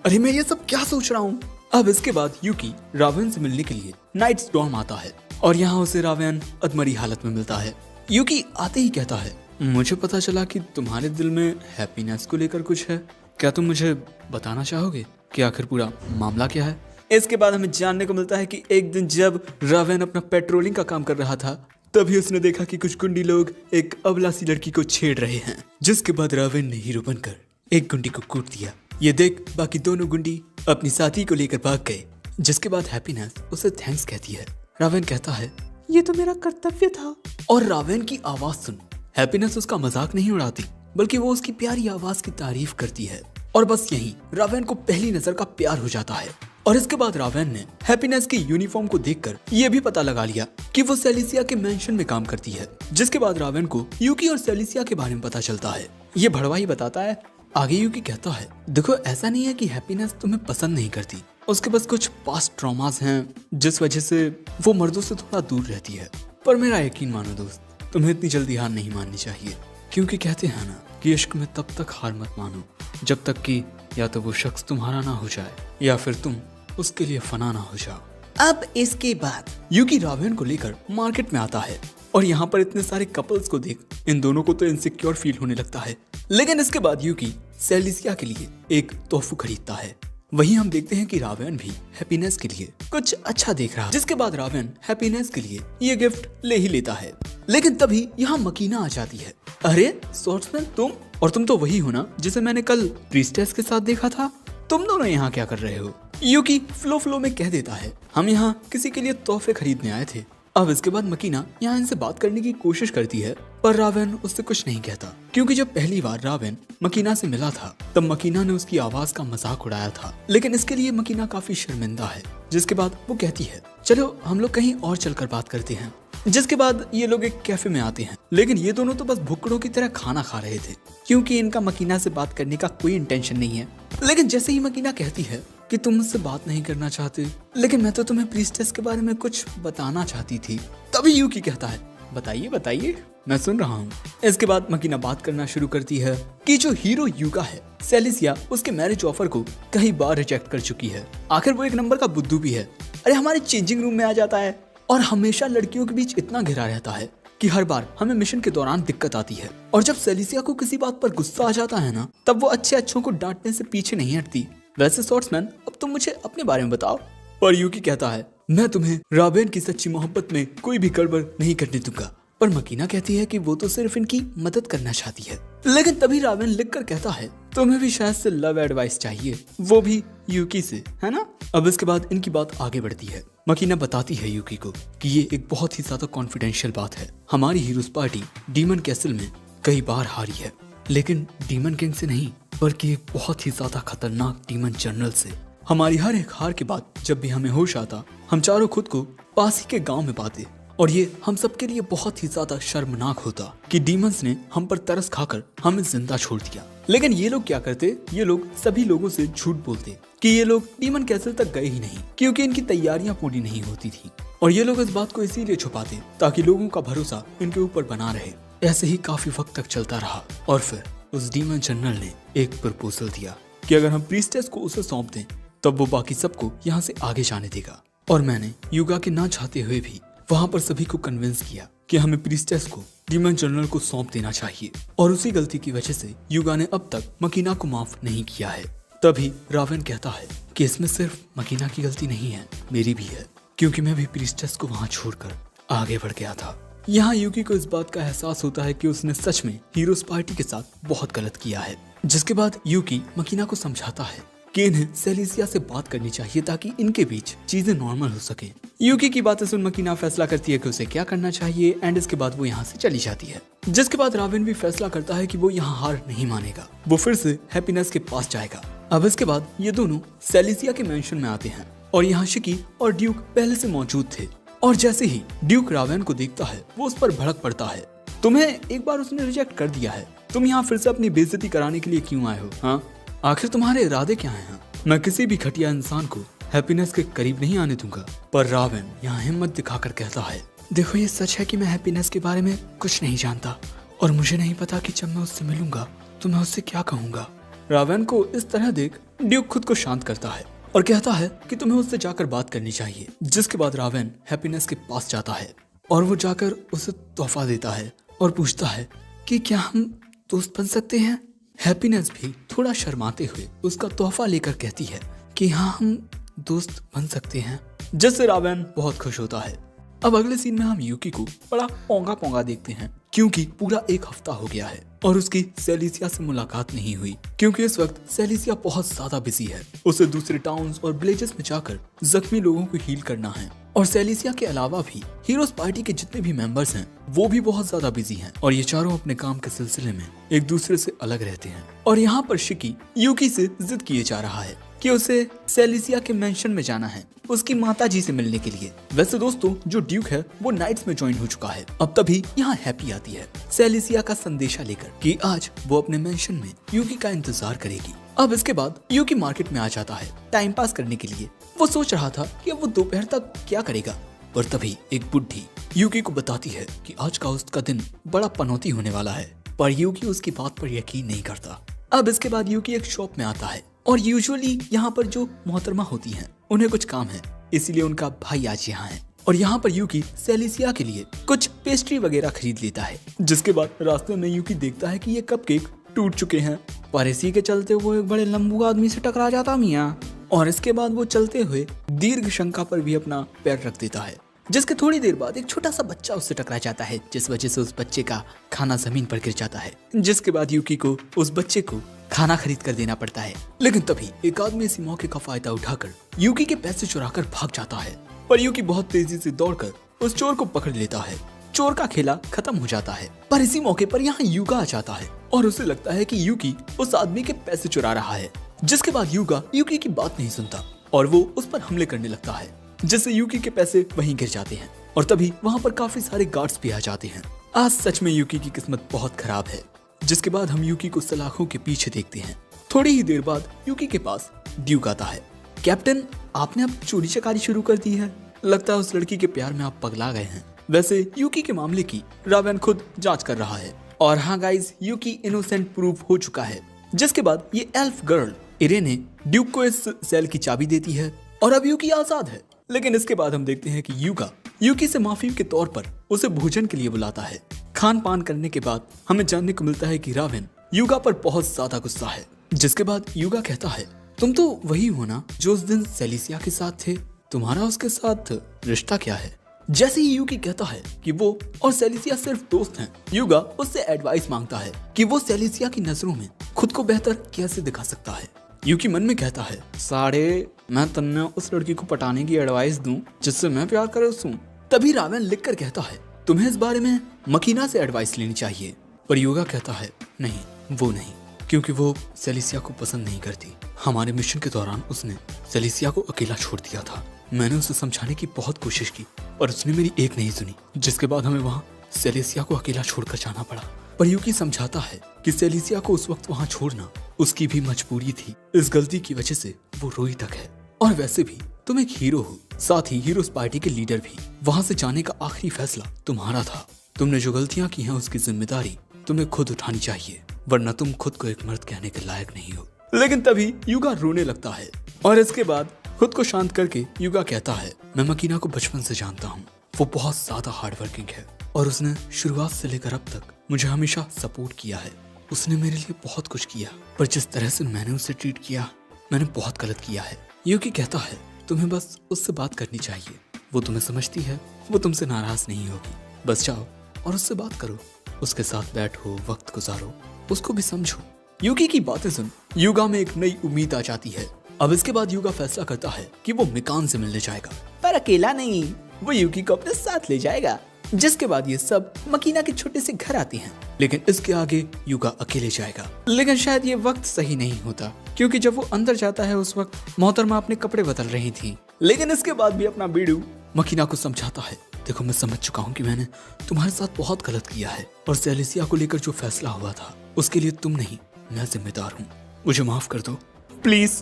अरे मैं ये सब क्या सोच रहा हूँ। अब इसके बाद यूकी रावेन से मिलने के लिए नाइट स्टॉर्म आता है और यहाँ उसे रावेन अधमरी हालत में मिलता है। यूकी आते ही कहता है मुझे पता चला कि तुम्हारे दिल में हैप्पीनेस को लेकर कुछ है, क्या तुम मुझे बताना चाहोगे कि आखिर पूरा मामला क्या है। इसके बाद हमें जानने को मिलता है कि एक दिन जब रावेन अपना पेट्रोलिंग का काम कर रहा था तभी उसने देखा कि कुछ गुंडी लोग एक अबला सी लड़की को छेड़ रहे हैं। जिसके बाद रावेन ने हीरो बनकर एक गुंडी को कूट दिया। ये देख बाकी दोनों गुंडी अपनी साथी को लेकर भाग गए। जिसके बाद हैप्पीनेस उसे थैंक्स कहती है। रावेन कहता है ये तो मेरा कर्तव्य था। और रावेन की आवाज सुन हैप्पीनेस उसका मजाक नहीं उड़ाती बल्कि वो उसकी प्यारी आवाज की तारीफ करती है। और बस यही रावेन को पहली नजर का प्यार हो जाता है। और इसके बाद रावेन ने हैप्पीनेस की यूनिफॉर्म को देखकर ये भी पता लगा लिया कि वो सेलिसिया के मेंशन में काम करती है। जिसके बाद रावेन को यूकी और सेलिसिया के बारे में पता चलता है। ये भड़वा ही बताता है। आगे यूकी कहता है देखो ऐसा नहीं है कि हैप्पीनेस तुम्हें पसंद नहीं करती, उसके पास कुछ पास्ट ट्रॉमास हैं जिस वजह से वो मर्दों से थोड़ा दूर रहती है। पर मेरा यकीन मानो दोस्त, तुम्हें इतनी जल्दी हार नहीं माननी चाहिए क्योंकि कहते हैं ना कि इश्क में तब तक हार मत मानो जब तक कि या तो वो शख्स तुम्हारा ना हो जाए या फिर तुम उसके लिए फना ना हो जाओ। अब इसके बाद यूकी रावेन को लेकर मार्केट में आता है और यहाँ पर इतने सारे कपल्स को देख इन दोनों को तो इनसिक्योर फील होने लगता है। लेकिन इसके बाद यूकी सेलिसिया के लिए एक तोहफा खरीदता है। वहीं हम देखते हैं कि रावेन भी हैप्पीनेस के लिए कुछ अच्छा देख रहा है। जिसके बाद रावेन हैप्पीनेस के लिए ये गिफ्ट ले ही लेता है। लेकिन तभी यहाँ मकीना आ जाती है। अरे सॉर्ट्समैन तुम तो वही हो ना जिसे मैंने कल प्रीस्टेस के साथ देखा था, तुम दोनों यहाँ क्या कर रहे हो। यूकी फ्लो में कह देता है हम यहाँ किसी के लिए तोहफे खरीदने आए थे। अब इसके बाद मकीना यहाँ इनसे बात करने की कोशिश करती है पर रावेन उससे कुछ नहीं कहता क्योंकि जब पहली बार रावेन मकीना से मिला था तब मकीना ने उसकी आवाज का मजाक उड़ाया था। लेकिन इसके लिए मकीना काफी शर्मिंदा है। जिसके बाद वो कहती है चलो हम लोग कहीं और चलकर बात करते हैं। जिसके बाद ये लोग एक कैफे में आते हैं। लेकिन ये दोनों तो बस भुक्कड़ों की तरह खाना खा रहे थे क्योंकि इनका मकीना से बात करने का कोई इंटेंशन नहीं है। लेकिन जैसे ही मकीना कहती है कि तुम मुझसे बात नहीं करना चाहते लेकिन मैं तो तुम्हें प्रीस्टेस के बारे में कुछ बताना चाहती थी, तभी यूकी कहता है बताइए मैं सुन रहा हूँ। इसके बाद मकीना बात करना शुरू करती है कि जो हीरो यूका है सेलिसिया उसके मैरिज ऑफर को कई बार रिजेक्ट कर चुकी है। आखिर वो एक नंबर का बुद्धू भी है। अरे हमारे चेंजिंग रूम में आ जाता है और हमेशा लड़कियों के बीच इतना घिरा रहता है कि हर बार हमें मिशन के दौरान दिक्कत आती है। और जब सेलिसिया को किसी बात पर गुस्सा आ जाता है ना तब वो अच्छों को डांटने से पीछे नहीं हटती। वैसे सॉर्ट्समैन अब तुम मुझे अपने बारे में बताओ। पर यूकी कहता है मैं तुम्हें रावेन की सच्ची मोहब्बत में कोई भी गड़बड़ नहीं करने दूंगा। पर मकीना कहती है कि वो तो सिर्फ इनकी मदद करना चाहती है। लेकिन तभी रावेन लिखकर कहता है तुम्हें भी शायद से लव एडवाइस चाहिए, वो भी यूकी से, है ना। अब इसके बाद इनकी बात आगे बढ़ती है। मकीना बताती है यूकी को कि ये एक बहुत ही ज्यादा कॉन्फिडेंशियल बात है। हमारी हीरोज पार्टी डीमन कैसल में कई बार हारी है लेकिन डीमन किंग से नहीं बल्कि एक बहुत ही ज्यादा खतरनाक डीमन जनरल से। हमारी हर एक हार के बाद जब भी हमें होश आता हम चारों खुद को पास ही के गांव में पाते और ये हम सबके लिए बहुत ही ज्यादा शर्मनाक होता कि डीमंस ने हम पर तरस खाकर हमें जिंदा छोड़ दिया। लेकिन ये लोग क्या करते, ये लोग सभी लोगों से झूठ बोलते कि ये लोग डीमन कैसल तक गए ही नहीं, क्योंकि इनकी तैयारियां पूरी नहीं होती थी। और ये लोग इस बात को इसीलिए छुपाते ताकि लोगों का भरोसा इनके ऊपर बना रहे। ऐसे ही काफी वक्त तक चलता रहा और फिर उस डीमन जनरल ने एक प्रपोजल दिया कि अगर हम प्रीस्टेस को उसे सौंप दें तब वो बाकी सबको यहाँ से आगे जाने देगा। और मैंने युगा के ना चाहते हुए भी वहाँ पर सभी को कन्विंस किया कि हमें प्रीस्टेस को डीमन जनरल को सौंप देना चाहिए। और उसी गलती की वजह से युगा ने अब तक मकीना को माफ नहीं किया है। तभी रावेन कहता है कि इसमें सिर्फ मकीना की गलती नहीं है, मेरी भी है, क्योंकि मैं भी प्रीस्टेस को वहाँ छोड़कर आगे बढ़ गया था। यहाँ यूकी को इस बात का एहसास होता है कि उसने सच में हीरोज पार्टी के साथ बहुत गलत किया है। जिसके बाद यूकी मकीना को समझाता है कि इन्हें सेलिसिया से बात करनी चाहिए ताकि इनके बीच चीजें नॉर्मल हो सके। यूकी की बातें सुन मकीना फैसला करती है कि उसे क्या करना चाहिए एंड इसके बाद वो यहाँ से चली जाती है। जिसके बाद रावेन भी फैसला करता है कि वो यहाँ हार नहीं मानेगा, वो फिर से हैप्पीनेस के पास जाएगा। अब इसके बाद ये दोनों सेलिसिया के मेंशन में आते हैं और यहाँ शिकी और ड्यूक पहले से मौजूद थे। और जैसे ही ड्यूक रावेन को देखता है वो उस पर भड़क पड़ता है। तुम्हें एक बार उसने रिजेक्ट कर दिया है, तुम यहाँ फिर से अपनी बेइज्जती कराने के लिए क्यों आए हो? हाँ, आखिर तुम्हारे इरादे क्या हैं? मैं किसी भी घटिया इंसान को हैप्पीनेस के करीब नहीं आने दूंगा। पर रावेन यहाँ हिम्मत दिखाकर कहता है, देखो ये सच है कि मैं हैप्पीनेस के बारे में कुछ नहीं जानता और मुझे नहीं पता कि जब मैं उससे मिलूंगा तो मैं उससे क्या कहूंगा। रावेन को इस तरह देख ड्यूक खुद को शांत करता है और कहता है कि तुम्हें उससे जाकर बात करनी चाहिए। जिसके बाद रावेन हैप्पीनेस के पास जाता है और वो जाकर उसे तोहफा देता है और पूछता है कि क्या हम दोस्त बन सकते हैं। हैप्पीनेस भी थोड़ा शर्माते हुए उसका तोहफा लेकर कहती है कि हाँ हम दोस्त बन सकते हैं, जिससे रावेन बहुत खुश होता है। अब अगले सीन में हम यूकी को बड़ा पोंगा पोंगा देखते हैं क्योंकि पूरा एक हफ्ता हो गया है और उसकी सेलिसिया से मुलाकात नहीं हुई, क्योंकि इस वक्त सेलिसिया बहुत ज्यादा बिजी है। उसे दूसरे टाउन्स और विलेजेस में जाकर जख्मी लोगों को हील करना है। और सेलिसिया के अलावा भी हीरोज पार्टी के जितने भी मेंबर्स हैं वो भी बहुत ज्यादा बिजी हैं और ये चारों अपने काम के सिलसिले में एक दूसरे से अलग रहते हैं। और यहाँ पर शिकी यूकी से जिद किए जा रहा है कि उसे सेलिसिया के मेंशन में जाना है उसकी माता जी से मिलने के लिए। वैसे दोस्तों जो ड्यूक है वो नाइट्स में ज्वाइन हो चुका है। अब तभी यहाँ हैप्पी आती है सेलिसिया का संदेशा लेकर कि आज वो अपने मेंशन में यूकी का इंतजार करेगी। अब इसके बाद यूकी मार्केट में आ जाता है टाइम पास करने के लिए। वो सोच रहा था कि अब वो दोपहर तक क्या करेगा, पर तभी एक बुढ़ी यूकी को बताती है कि आज का उसका दिन बड़ा पनौती होने वाला है। पर यूकी उसकी बात पर यकीन नहीं करता। अब इसके बाद यूकी एक शॉप में आता है और यूजुअली यहाँ पर जो मोहतरमा होती हैं उन्हें कुछ काम है, इसीलिए उनका भाई आज यहाँ है। और यहाँ पर यूकी सेलिसिया के लिए कुछ पेस्ट्री वगैरह खरीद लेता है। जिसके बाद रास्ते में यूकी देखता है कि ये कपकेक टूट चुके हैं, पर इसी के चलते वो एक बड़े लंबू आदमी से टकरा जाता मियाँ। और इसके बाद वो चलते हुए दीर्घ शंका पर भी अपना पैर रख देता है, जिसके थोड़ी देर बाद एक छोटा सा बच्चा उससे टकरा जाता है, जिस वजह से उस बच्चे का खाना जमीन पर गिर जाता है। जिसके बाद यूकी को उस बच्चे को खाना खरीद कर देना पड़ता है। लेकिन तभी एक आदमी इसी मौके का फायदा उठाकर यूकी के पैसे चुराकर भाग जाता है। पर यूकी बहुत तेजी से दौड़कर उस चोर को पकड़ लेता है। चोर का खेला खत्म हो जाता है। पर इसी मौके पर यहाँ युगा आ जाता है और उसे लगता है कि यूकी उस आदमी के पैसे चुरा रहा है। जिसके बाद युगा यूकी की बात नहीं सुनता और वो उस पर हमले करने लगता है, जिससे यूकी के पैसे वहीं गिर जाते हैं। और तभी वहाँ पर काफी सारे गार्ड्स भी आ जाते हैं। आज सच में यूकी की किस्मत बहुत खराब है। जिसके बाद हम यूकी को सलाखों के पीछे देखते हैं। थोड़ी ही देर बाद यूकी के पास ड्यूक आता है। कैप्टन, आपने अब चोरी चकारी शुरू कर दी है, लगता है उस लड़की के प्यार में आप पगला गए हैं। वैसे यूकी के मामले की रावेन खुद जांच कर रहा है और हाँ गाइस, यूकी इनोसेंट प्रूफ हो चुका है। जिसके बाद ये एल्फ गर्ल इरेने ड्यूक को इस सेल की चाबी देती है और अब यूकी आजाद है। लेकिन इसके बाद हम देखते हैं कि युगा यूकी से माफी के तौर पर उसे भोजन के लिए बुलाता है। खान पान करने के बाद हमें जानने को मिलता है कि रावेन युगा पर बहुत ज्यादा गुस्सा है। जिसके बाद युगा कहता है, तुम तो वही हो ना जो उस दिन सेलिसिया के साथ थे, तुम्हारा उसके साथ रिश्ता क्या है? जैसे ही यूकी कहता है कि वो और सेलिसिया सिर्फ दोस्त हैं, युगा उससे एडवाइस मांगता है कि वो सेलिसिया की नजरों में खुद को बेहतर कैसे दिखा सकता है। यूकी मन में कहता है, साढ़े मैं तन्ने उस लड़की को पटाने की एडवाइस दूं जिससे मैं प्यार करे उसू। तभी रावेन लिख कर कहता है, तुम्हें इस बारे में मकीना से एडवाइस लेनी चाहिए। पर युगा कहता है, नहीं, वो नहीं, क्योंकि वो सेलिसिया को पसंद नहीं करती। हमारे मिशन के दौरान उसने सेलिसिया को अकेला छोड़ दिया था मैंने उसे समझाने की बहुत कोशिश की और उसने मेरी एक नहीं सुनी, जिसके बाद हमें वहाँ सेलेसिया को अकेला छोड़कर जाना पड़ा। पर यूकी समझाता है कि सेलेसिया को उस वक्त वहाँ छोड़ना उसकी भी मजबूरी थी। इस गलती की वजह से वो रोई तक है। और वैसे भी तुम एक हीरो हो, साथ ही हीरोज पार्टी के लीडर भी। वहाँ से जाने का आखिरी फैसला तुम्हारा था। तुमने जो गलतियाँ की हैं उसकी जिम्मेदारी तुम्हें खुद उठानी चाहिए, वरना तुम खुद को एक मर्द कहने के लायक नहीं हो। लेकिन तभी युगा रोने लगता है और इसके बाद खुद को शांत करके युगा कहता है, मैं मकीना को बचपन से जानता हूँ। वो बहुत ज्यादा हार्ड वर्किंग है और उसने शुरुआत से लेकर अब तक मुझे हमेशा सपोर्ट किया है। उसने मेरे लिए बहुत कुछ किया, पर जिस तरह से मैंने उसे ट्रीट किया, मैंने बहुत गलत किया है। युकी कहता है, तुम्हें बस उससे बात करनी चाहिए। वो तुम्हें समझती है, वो तुमसे नाराज नहीं होगी। बस जाओ और उससे बात करो, उसके साथ बैठो, वक्त गुजारो, उसको भी समझो। युकी की बातें सुन युगा में एक नई उम्मीद आ जाती है। अब इसके बाद युगा फैसला करता है कि वो मिकान से मिलने जाएगा, पर अकेला नहीं, वो युकी को अपने साथ ले जाएगा। जिसके बाद ये सब मकीना के छोटे से घर आते हैं। लेकिन इसके आगे युगा अकेले जाएगा। लेकिन शायद ये वक्त सही नहीं होता, क्योंकि जब वो अंदर जाता है उस वक्त मोहतरमा अपने कपड़े बदल रही थी। लेकिन इसके बाद भी अपना बीड़ू मकीना को समझाता है, देखो मैं समझ चुका हूँ कि मैंने तुम्हारे साथ बहुत गलत किया है और सेलेसिया को लेकर जो फैसला हुआ था उसके लिए तुम नहीं, मैं जिम्मेदार हूँ। मुझे माफ कर दो प्लीज।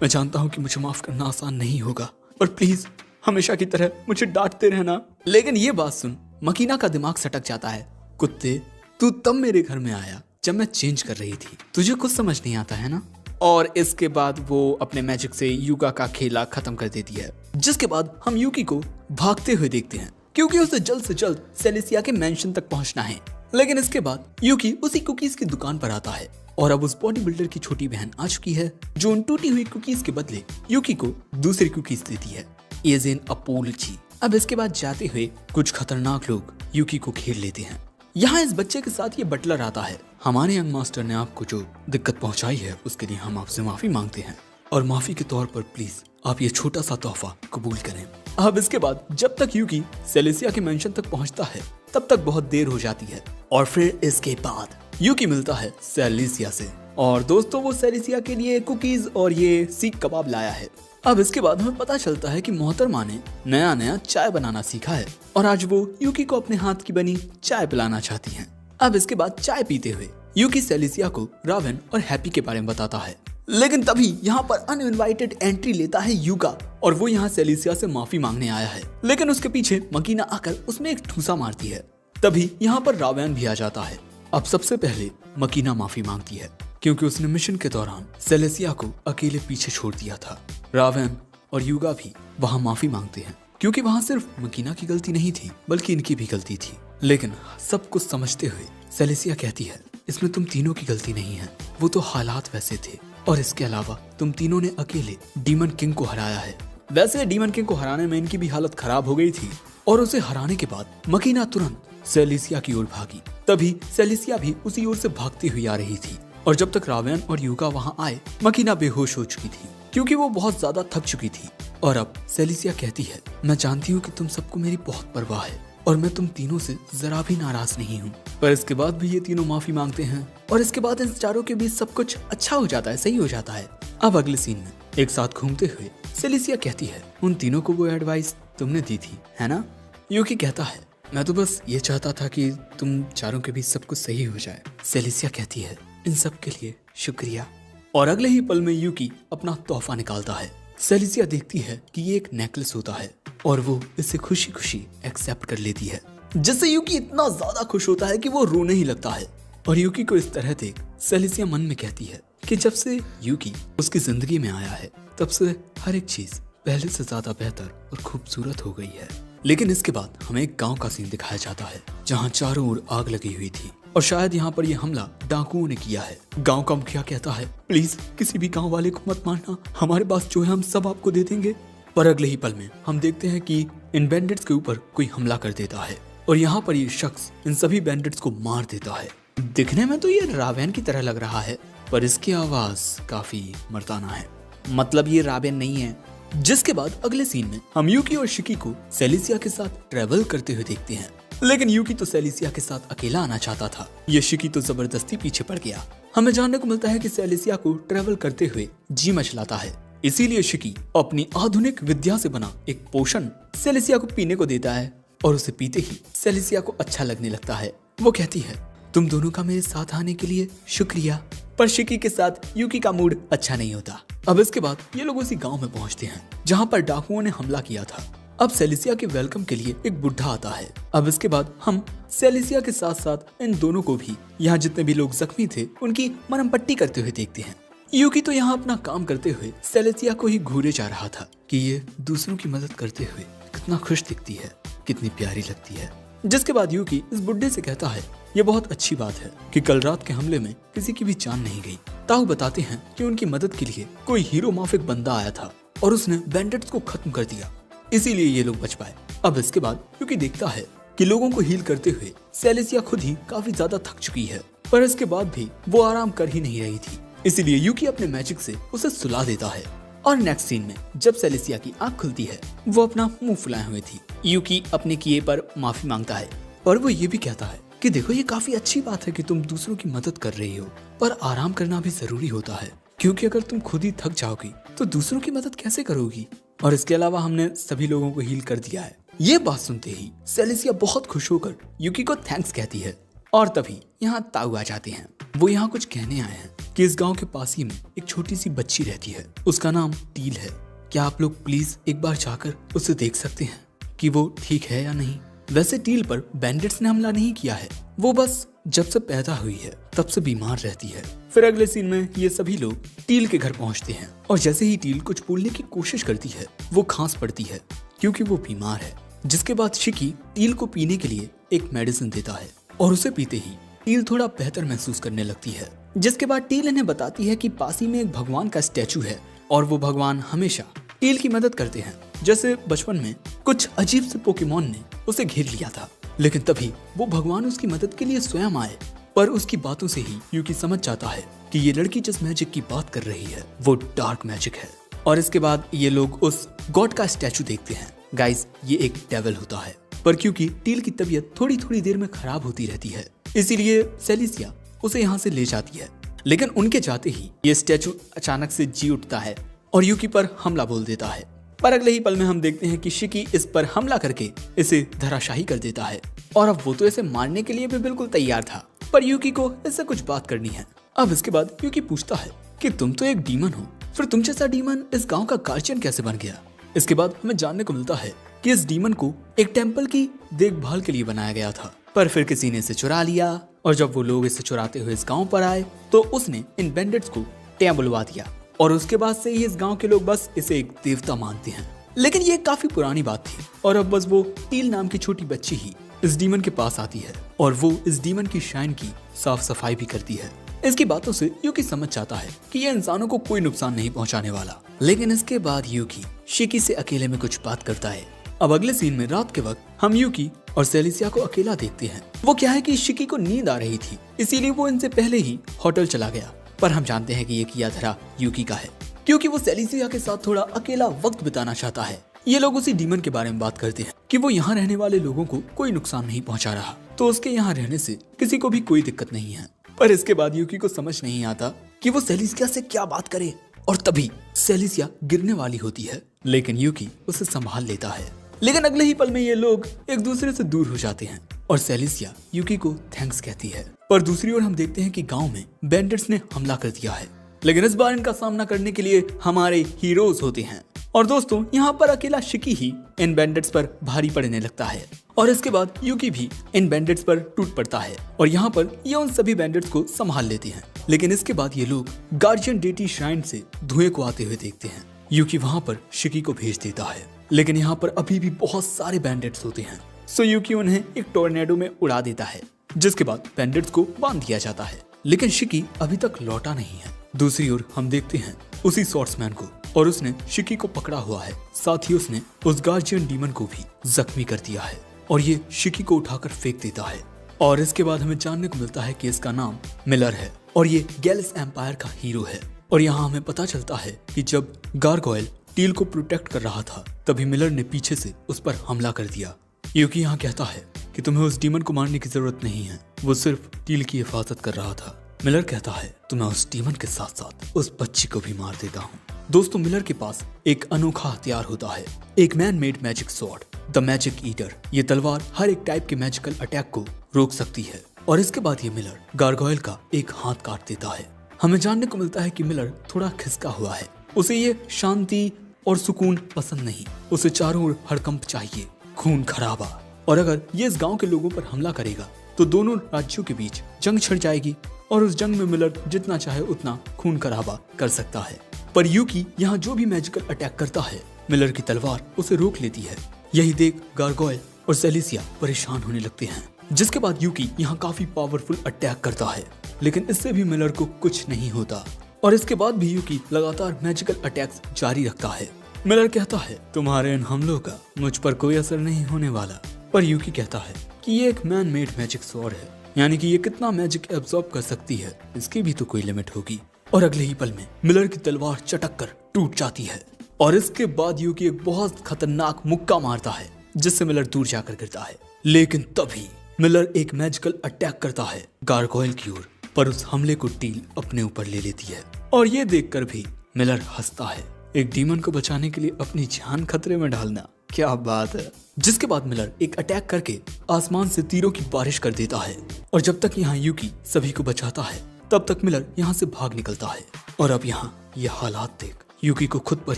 मैं जानता हूँ कि मुझे माफ करना आसान नहीं होगा, पर प्लीज हमेशा की तरह मुझे डांटते रहना। लेकिन ये बात सुन मकीना का दिमाग सटक जाता है। कुत्ते, तू तब मेरे घर में आया जब मैं चेंज कर रही थी, तुझे कुछ समझ नहीं आता है ना। और इसके बाद वो अपने मैजिक से युगा का खेला खत्म कर देती है। जिसके बाद हम युकी को भागते हुए देखते हैं, क्योंकि उसे जल्द से जल्द सेलेसिया के मेंशन तक पहुंचना है। लेकिन इसके बाद युकी उसी कुकीज की दुकान पर आता है और अब उस बॉडी बिल्डर की छोटी बहन आ चुकी है, जो उन टूटी हुई कुकीज के बदले युकी को दूसरी कुकीज देती है, एज एन अपोलॉजी। अब इसके बाद जाते हुए कुछ खतरनाक लोग युकी को घेर लेते हैं। यहाँ इस बच्चे के साथ ये बटलर आता है। हमारे यंग मास्टर ने आपको जो दिक्कत पहुंचाई है उसके लिए हम आपसे माफी मांगते हैं और माफी के तौर पर प्लीज आप ये छोटा सा तोहफा कबूल करें। अब इसके बाद जब तक युकी सेलेसिया के मेंशन तक पहुंचता है तब तक बहुत देर हो जाती है और फिर इसके बाद युकी मिलता है सेलेसिया से और दोस्तों वो सेलेसिया के लिए कुकीज और ये सीख कबाब लाया है। अब इसके बाद हमें पता चलता है कि मोहतरमा ने नया नया चाय बनाना सीखा है और आज वो युकी को अपने हाथ की बनी चाय पिलाना चाहती हैं। अब इसके बाद चाय पीते हुए युकी सेलेसिया को रावेन और हैप्पी के बारे में बताता है। लेकिन तभी यहाँ पर अनइनवाइटेड एंट्री लेता है युगा और वो यहाँ सेलेसिया से माफी मांगने आया है। लेकिन उसके पीछे मकीना आकर उसमें एक ठूसा मारती है। तभी यहाँ पर रावेन भी आ जाता है। अब सबसे पहले मकीना माफी मांगती है, क्योंकि उसने मिशन के दौरान सेलेसिया को अकेले पीछे छोड़ दिया था। रावेन और युगा भी वहाँ माफी मांगते हैं, क्योंकि वहाँ सिर्फ मकीना की गलती नहीं थी बल्कि इनकी भी गलती थी। लेकिन सब कुछ समझते हुए सेलेसिया कहती है, इसमें तुम तीनों की गलती नहीं है, वो तो हालात वैसे थे और इसके अलावा तुम तीनों ने अकेले डीमन किंग को हराया है। वैसे डीमन किंग को हराने में इनकी भी हालत खराब हो गई थी और उसे हराने के बाद मकीना तुरंत सेलेसिया की ओर भागी। तभी सेलेसिया भी उसी ओर से भागती हुई आ रही थी और जब तक रावेन और युगा वहाँ आए मकीना बेहोश हो चुकी थी, क्योंकि वो बहुत ज्यादा थक चुकी थी। और अब सेलेसिया कहती है, मैं जानती हूँ कि तुम सबको मेरी बहुत परवाह है और मैं तुम तीनों से जरा भी नाराज नहीं हूँ। पर इसके बाद भी ये तीनों माफी मांगते हैं और इसके बाद इन चारों के बीच सब कुछ अच्छा हो जाता है, सही हो जाता है। अब अगले सीन में एक साथ घूमते हुए सेलेसिया कहती है, उन तीनों को वो एडवाइस तुमने दी थी है ना। युकी कहता है, मैं तो बस ये चाहता था कि तुम चारों के बीच सब कुछ सही हो जाए। सेलेसिया कहती है, इन सब के लिए शुक्रिया। और अगले ही पल में युकी अपना तोहफा निकालता है। सेलेसिया देखती है कि ये एक नेकलेस होता है और वो इसे खुशी खुशी एक्सेप्ट कर लेती है, जिससे युकी इतना ज्यादा खुश होता है कि वो रोने ही लगता है। और युकी को इस तरह देख सेलेसिया मन में कहती है कि जब से युकी उसकी जिंदगी में आया है तब से हर एक चीज पहले से ज्यादा बेहतर और खूबसूरत हो गई है। लेकिन इसके बाद हमें एक गांव का सीन दिखाया जाता है जहां चारों ओर आग लगी हुई थी और शायद यहाँ पर यह हमला डाकुओं ने किया है। गांव का मुखिया कहता है, प्लीज किसी भी गांव वाले को मत मारना, हमारे पास जो है हम सब आपको दे देंगे। पर अगले ही पल में हम देखते हैं कि इन बैंडिट्स के ऊपर कोई हमला कर देता है और यहाँ पर ये शख्स इन सभी बैंडिट्स को मार देता है। दिखने में तो ये रावेन की तरह लग रहा है, पर इसकी आवाज काफी मर्दाना है, मतलब ये रावेन नहीं है। जिसके बाद अगले सीन में हम युकी और शिकी को सेलेसिया के साथ ट्रेवल करते हुए देखते हैं। लेकिन युकी तो सेलेसिया के साथ अकेला आना चाहता था, ये शिकी तो जबरदस्ती पीछे पड़ गया। हमें जानने को मिलता है कि सेलेसिया को ट्रेवल करते हुए जी मचलाता है। इसीलिए शिकी अपनी आधुनिक विद्या से बना एक पोषण सेलेसिया को पीने को देता है और उसे पीते ही सेलेसिया को अच्छा लगने लगता है। वो कहती है, तुम दोनों का मेरे साथ आने के लिए शुक्रिया। पर शिकी के साथ यूकी का मूड अच्छा नहीं होता। अब इसके बाद ये लोग उसी गांव में पहुंचते हैं जहां पर डाकुओं ने हमला किया था। अब सेलेसिया के वेलकम के लिए एक बुढ़ा आता है। अब इसके बाद हम सेलेसिया के साथ साथ इन दोनों को भी, यहाँ जितने भी लोग जख्मी थे, उनकी मरहम पट्टी करते हुए देखते हैं। यूकी तो यहाँ अपना काम करते हुए सेलेसिया को ही घूरे जा रहा था कि ये दूसरों की मदद करते हुए कितना खुश दिखती है, कितनी प्यारी लगती है। जिसके बाद यूकी इस बुढ़े से कहता है, ये बहुत अच्छी बात है कि कल रात के हमले में किसी की भी जान नहीं गई। ताऊ बताते हैं कि उनकी मदद के लिए कोई हीरो माफिक बंदा आया था और उसने बैंडेट्स को खत्म कर दिया, इसीलिए ये लोग बच पाए। अब इसके बाद यूकी देखता है कि लोगों को हील करते हुए सेलेसिया खुद ही काफी ज्यादा थक चुकी है, पर इसके बाद भी वो आराम कर ही नहीं रही थी। इसीलिए यूकी अपने मैजिक से उसे सुला देता है। और नेक्स्ट सीन में जब सेलेसिया की आंख खुलती है, वो अपना मुंह फुलाए हुए थी। यूकी अपने किए पर माफी मांगता है और वो ये भी कहता है कि देखो, ये काफी अच्छी बात है कि तुम दूसरों की मदद कर रही हो, पर आराम करना भी जरूरी होता है, क्योंकि अगर तुम खुद ही थक जाओगी तो दूसरों की मदद कैसे करोगी। और इसके अलावा हमने सभी लोगों को हील कर दिया है। ये बात सुनते ही सेलेसिया बहुत खुश होकर यूकी को थैंक्स कहती है। और तभी यहाँ ताऊ आ जाते हैं। वो यहाँ कुछ कहने आए हैं कि इस गांव के पास ही में एक छोटी सी बच्ची रहती है, उसका नाम टील है। क्या आप लोग प्लीज एक बार जाकर उसे देख सकते हैं कि वो ठीक है या नहीं। वैसे टील पर बैंडेट्स ने हमला नहीं किया है, वो बस जब से पैदा हुई है तब से बीमार रहती है। फिर अगले सीन में ये सभी लोग टील के घर पहुंचते हैं और जैसे ही टील कुछ बोलने की कोशिश करती है, वो खांस पड़ती है क्योंकि वो बीमार है। जिसके बाद शिकी टील को पीने के लिए एक मेडिसिन देता है और उसे पीते ही टील थोड़ा बेहतर महसूस करने लगती है। जिसके बाद टील इन्हें बताती है कि पास ही में एक भगवान का स्टैचू है और वो भगवान हमेशा टील की मदद करते हैं। जैसे बचपन में कुछ अजीब से पोकेमॉन ने उसे घेर लिया था, लेकिन तभी वो भगवान उसकी मदद के लिए स्वयं आए। पर उसकी बातों से ही यूकी समझ जाता है कि ये लड़की जिस मैजिक की बात कर रही है वो डार्क मैजिक है। और इसके बाद ये लोग उस गॉड का स्टैचू देखते हैं। गाइस, ये एक डेविल होता है, पर क्योंकि टील की तबीयत थोड़ी थोड़ी देर में खराब होती रहती है, इसीलिए सेलेसिया उसे यहाँ से ले जाती है। लेकिन उनके जाते ही ये स्टैचू अचानक से जी उठता है और यूकी पर हमला बोल देता है। पर अगले ही पल में हम देखते हैं कि शिकी इस पर हमला करके इसे धराशाही कर देता है और अब वो तो इसे मारने के लिए भी बिल्कुल तैयार था, पर यूकी को इससे कुछ बात करनी है। अब इसके बाद यूकी पूछता है कि तुम तो एक डीमन हो, फिर तुम जैसा डीमन इस गांव का गार्जियन कैसे बन गया। इसके बाद हमें जानने को मिलता है कि इस डीमन को एक टेम्पल की देखभाल के लिए बनाया गया था, पर फिर किसी ने इसे चुरा लिया और जब वो लोग इसे चुराते हुए इस गांव पर आए तो उसने इन बैंडेट्स को टें बुलवा दिया और उसके बाद से ही इस गांव के लोग बस इसे एक देवता मानते हैं। लेकिन ये काफी पुरानी बात थी और अब बस वो टील नाम की छोटी बच्ची ही इस डीमन के पास आती है और वो इस डीमन की शाइन की साफ सफाई भी करती है। इसकी बातों से यूकी समझ जाता है कि ये इंसानों को कोई नुकसान नहीं पहुंचाने वाला। लेकिन इसके बाद यूकी शिकी से अकेले में कुछ बात करता है। अब अगले सीन में रात के वक्त हम यूकी और सेलेसिया को अकेला देखते हैं। वो क्या है कि शिकी को नींद आ रही थी, इसीलिए वो इनसे पहले ही होटल चला गया। पर हम जानते हैं कि ये किया धरा यूकी का है, क्योंकि वो सेलेसिया के साथ थोड़ा अकेला वक्त बिताना चाहता है। ये लोग उसी डीमन के बारे में बात करते हैं कि वो यहाँ रहने वाले लोगों को कोई नुकसान नहीं पहुँचा रहा, तो उसके यहाँ रहने से किसी को भी कोई दिक्कत नहीं है। पर इसके बाद यूकी को समझ नहीं आता कि वो सेलेसिया से क्या बात करे और तभी सेलेसिया गिरने वाली होती है, लेकिन यूकी उसे संभाल लेता है। लेकिन अगले ही पल में ये लोग एक दूसरे से दूर हो जाते हैं और सेलेसिया यूकी को थैंक्स कहती है। पर दूसरी ओर हम देखते हैं कि गांव में बैंडेट्स ने हमला कर दिया है, लेकिन इस बार इनका सामना करने के लिए हमारे हीरोज होते हैं। और दोस्तों, यहाँ पर अकेला शिकी ही इन बैंडेट्स पर भारी पड़ने लगता है और इसके बाद यूकी भी इन बैंडेट्स पर टूट पड़ता है और यहाँ पर ये उन सभी बैंडेट्स को संभाल लेते हैं। लेकिन इसके बाद ये लोग गार्जियन डेटी श्राइन से धुएं को आते हुए देखते हैं। यूकी वहाँ पर शिकी को भेज देता है, लेकिन यहाँ पर अभी भी बहुत सारे बैंडेट्स होते हैं, सो यूकी उन्हें एक टोर्नेडो में उड़ा देता है, जिसके बाद बैंडेट्स को बांध दिया जाता है। लेकिन शिकी अभी तक लौटा नहीं है। दूसरी ओर हम देखते हैं उसी स्वॉर्ड्समैन को और उसने शिकी को पकड़ा हुआ है, साथ ही उसने उस गार्जियन डीमन को भी जख्मी कर दिया है और ये शिकी को उठाकर फेंक देता है। और इसके बाद हमें जानने को मिलता है कि इसका नाम मिलर है और ये गैलिस एम्पायर का हीरो है। और यहाँ हमें पता चलता है कि जब गारगोयल टील को प्रोटेक्ट कर रहा था तभी मिलर ने पीछे से उस पर हमला कर दिया। यूकी यहाँ कहता है कि तुम्हें उस डीमन को मारने की जरूरत नहीं है, वो सिर्फ टील की हिफाजत कर रहा था। मिलर कहता है तो मैं उस डीमन के साथ साथ उस बच्ची को भी मार देता हूँ। दोस्तों मिलर के पास एक अनोखा हथियार होता है, एक man made magic sword, the magic eater. ये तलवार हर एक टाइप के मैजिकल अटैक को रोक सकती है। और इसके बाद ये मिलर गारगोयल का एक हाथ काट देता है। हमें जानने को मिलता है कि मिलर थोड़ा खिसका हुआ है, उसे ये शांति और सुकून पसंद नहीं, उसे चारों ओर हड़कंप चाहिए, खून खराबा। और अगर ये इस गांव के लोगों पर हमला करेगा तो दोनों राज्यों के बीच जंग छिड़ जाएगी और उस जंग में मिलर जितना चाहे उतना खून खराबा कर सकता है। पर यूकी यहाँ जो भी मैजिकल अटैक करता है मिलर की तलवार उसे रोक लेती है। यही देख गारगोयल और सेलेसिया परेशान होने लगते हैं, जिसके बाद यूकी यहाँ काफी पावरफुल अटैक करता है, लेकिन इससे भी मिलर को कुछ नहीं होता। और इसके बाद भी यूकी लगातार मैजिकल अटैक्स जारी रखता है। मिलर कहता है तुम्हारे इन हमलों का मुझ पर कोई असर नहीं होने वाला। पर यूकी कहता है कि ये एक मैन मेड मैजिक स्वॉर्ड है, यानी कि ये कितना मैजिक एब्जॉर्ब कर सकती है इसकी भी तो कोई लिमिट होगी। और अगले ही पल में मिलर की तलवार चटक कर टूट जाती है और इसके बाद यूकी एक बहुत खतरनाक मुक्का मारता है जिससे मिलर दूर जाकर गिरता है। लेकिन तभी मिलर एक मैजिकल अटैक करता है गारगोयल की ओर, पर उस हमले को टील अपने ऊपर ले लेती है। और ये देखकर भी मिलर हंसता है, एक डीमन को बचाने के लिए अपनी जान खतरे में डालना, क्या बात है। जिसके बाद मिलर एक अटैक करके आसमान से तीरों की बारिश कर देता है। और जब तक यहाँ यूकी सभी को बचाता है तब तक मिलर यहाँ से भाग निकलता है। और अब यहाँ ये हालात देख यूकी को खुद पर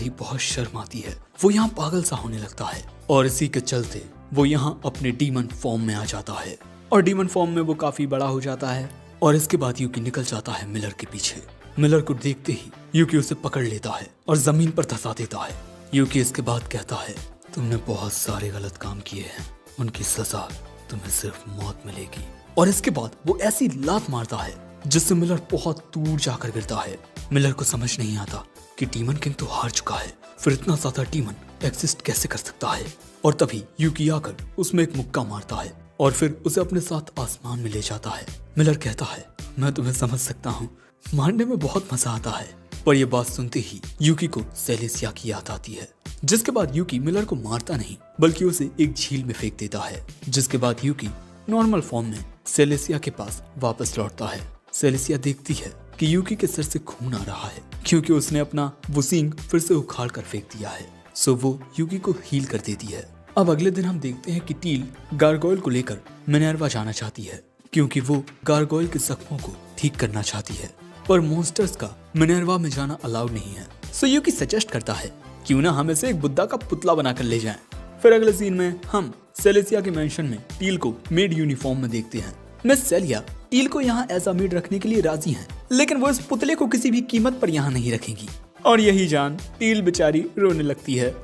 ही बहुत शर्म आती है, वो यहाँ पागल सा होने लगता है। और इसी के चलते वो यहाँ अपने डीमन फॉर्म में आ जाता है और डीमन फॉर्म में वो काफी बड़ा हो जाता है। और इसके बाद यूकी निकल जाता है मिलर के पीछे। मिलर को देखते ही यूकी उसे पकड़ लेता है और जमीन पर धंसा देता है। यूकी इसके बाद कहता है तुमने बहुत सारे गलत काम किए हैं, उनकी सजा तुम्हें सिर्फ मौत मिलेगी। और इसके बाद वो ऐसी लात मारता है जिससे मिलर बहुत दूर जाकर गिरता है। मिलर को समझ नहीं आता कि डीमन किंग तो हार चुका है, फिर इतना ज्यादा डीमन एग्जिस्ट कैसे कर सकता है। और तभी यूकी आकर उसमें एक मुक्का मारता है और फिर उसे अपने साथ आसमान में ले जाता है। मिलर कहता है मैं तुम्हें समझ सकता हूँ, मारने में बहुत मजा आता है। पर यह बात सुनते ही यूकी को सेलेसिया की याद आती है, जिसके बाद यूकी मिलर को मारता नहीं बल्कि उसे एक झील में फेंक देता है। जिसके बाद यूकी नॉर्मल फॉर्म में सेलेसिया के पास वापस लौटता है। सेलेसिया देखती है कि यूकी के सर से खून आ रहा है क्योंकि उसने अपना वो सींग फिर से उखाड़ कर फेंक दिया है। सो वो यूकी को हील कर देती है। अब अगले दिन हम देखते हैं कि टील गारगोयल को लेकर मिनर्वा जाना चाहती है क्योंकि वो गारगोयल के जख्मों को ठीक करना चाहती है, पर मॉन्स्टर्स का मिनर्वा में जाना अलाउड नहीं है। सो यूकी सजेस्ट करता है क्यों ना हम इसे एक बुद्धा का पुतला बनाकर ले जाएं। फिर अगले सीन में हम सेलेसिया के मेंशन में टील को मेड यूनिफॉर्म में देखते हैं। मिस सेलिया टील को यहाँ ऐसा मेड रखने के लिए राजी हैं, लेकिन वो इस पुतले को किसी भी कीमत पर यहाँ नहीं रखेंगी। और यही जान टील बेचारी रोने लगती है।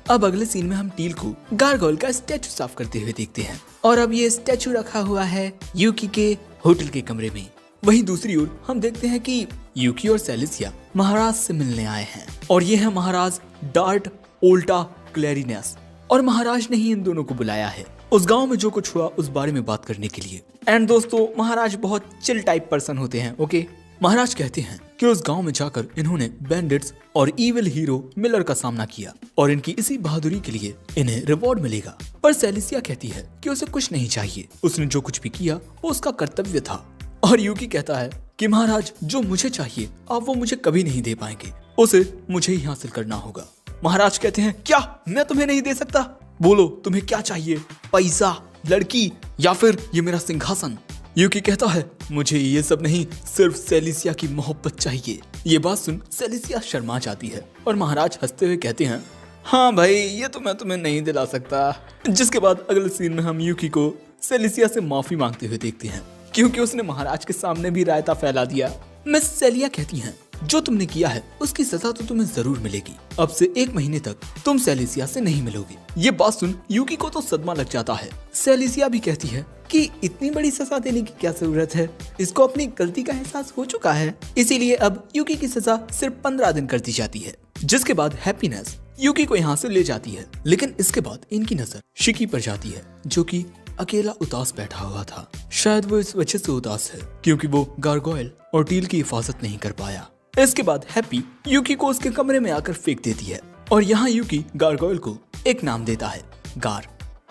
अब अगले सीन में हम टील को गारगोयल का स्टैचू साफ करते हुए देखते हैं और अब ये स्टैचू रखा हुआ है यूकी के होटल के कमरे में। वहीं दूसरी ओर हम देखते हैं कि यूकी और सेलेसिया महाराज से मिलने आए हैं और ये है महाराज डार्ट ओल्टा क्लैरिनेस। और महाराज ने ही इन दोनों को बुलाया है उस गांव में जो कुछ हुआ उस बारे में बात करने के लिए। एंड दोस्तों महाराज बहुत चिल टाइप पर्सन होते हैं। ओके, महाराज कहते हैं कि उस गांव में जाकर इन्होंने बैंडिट्स और इविल हीरो मिलर का सामना किया और इनकी इसी बहादुरी के लिए इन्हें रिवॉर्ड मिलेगा। पर सेलेसिया कहती है कि उसे कुछ नहीं चाहिए, उसने जो कुछ भी किया वो उसका कर्तव्य था। और यूकी कहता है कि महाराज जो मुझे चाहिए आप वो मुझे कभी नहीं दे पाएंगे, उसे मुझे ही हासिल करना होगा। महाराज कहते हैं क्या मैं तुम्हें नहीं दे सकता? बोलो तुम्हें क्या चाहिए, पैसा, लड़की या फिर ये मेरा सिंहासन? यूकी कहता है मुझे ये सब नहीं, सिर्फ सेलेसिया की मोहब्बत चाहिए। ये बात सुन सेलेसिया शर्मा जाती है और महाराज हंसते हुए कहते हैं हाँ भाई ये तो मैं तुम्हें नहीं दिला सकता। जिसके बाद अगले सीन में हम यूकी को सेलेसिया से माफी मांगते हुए देखते हैं क्योंकि उसने महाराज के सामने भी रायता फैला दिया। मिस सेलिया कहती हैं जो तुमने किया है उसकी सजा तो तुम्हें जरूर मिलेगी, अब से 1 महीने तक तुम सेलेसिया से नहीं मिलोगे। ये बात सुन यूकी को तो सदमा लग जाता है। सेलेसिया भी कहती है कि इतनी बड़ी सजा देने की क्या जरूरत है, इसको अपनी गलती का एहसास हो चुका है, इसीलिए अब यूकी की सजा सिर्फ 15 दिन कर दी जाती है। जिसके बाद हैप्पीनेस यूकी को यहाँ से ले जाती है, लेकिन इसके बाद इनकी नजर शिकी पर जाती है जो कि अकेला उदास बैठा हुआ था। शायद वो इस वजह से उदास है क्योंकि वो गारगोयल और टील की हिफाजत नहीं कर पाया। इसके बाद हैप्पी यूकी को उसके कमरे में आकर फेंक देती है और यहाँ यूकी गारगोयल को एक नाम देता है, गार।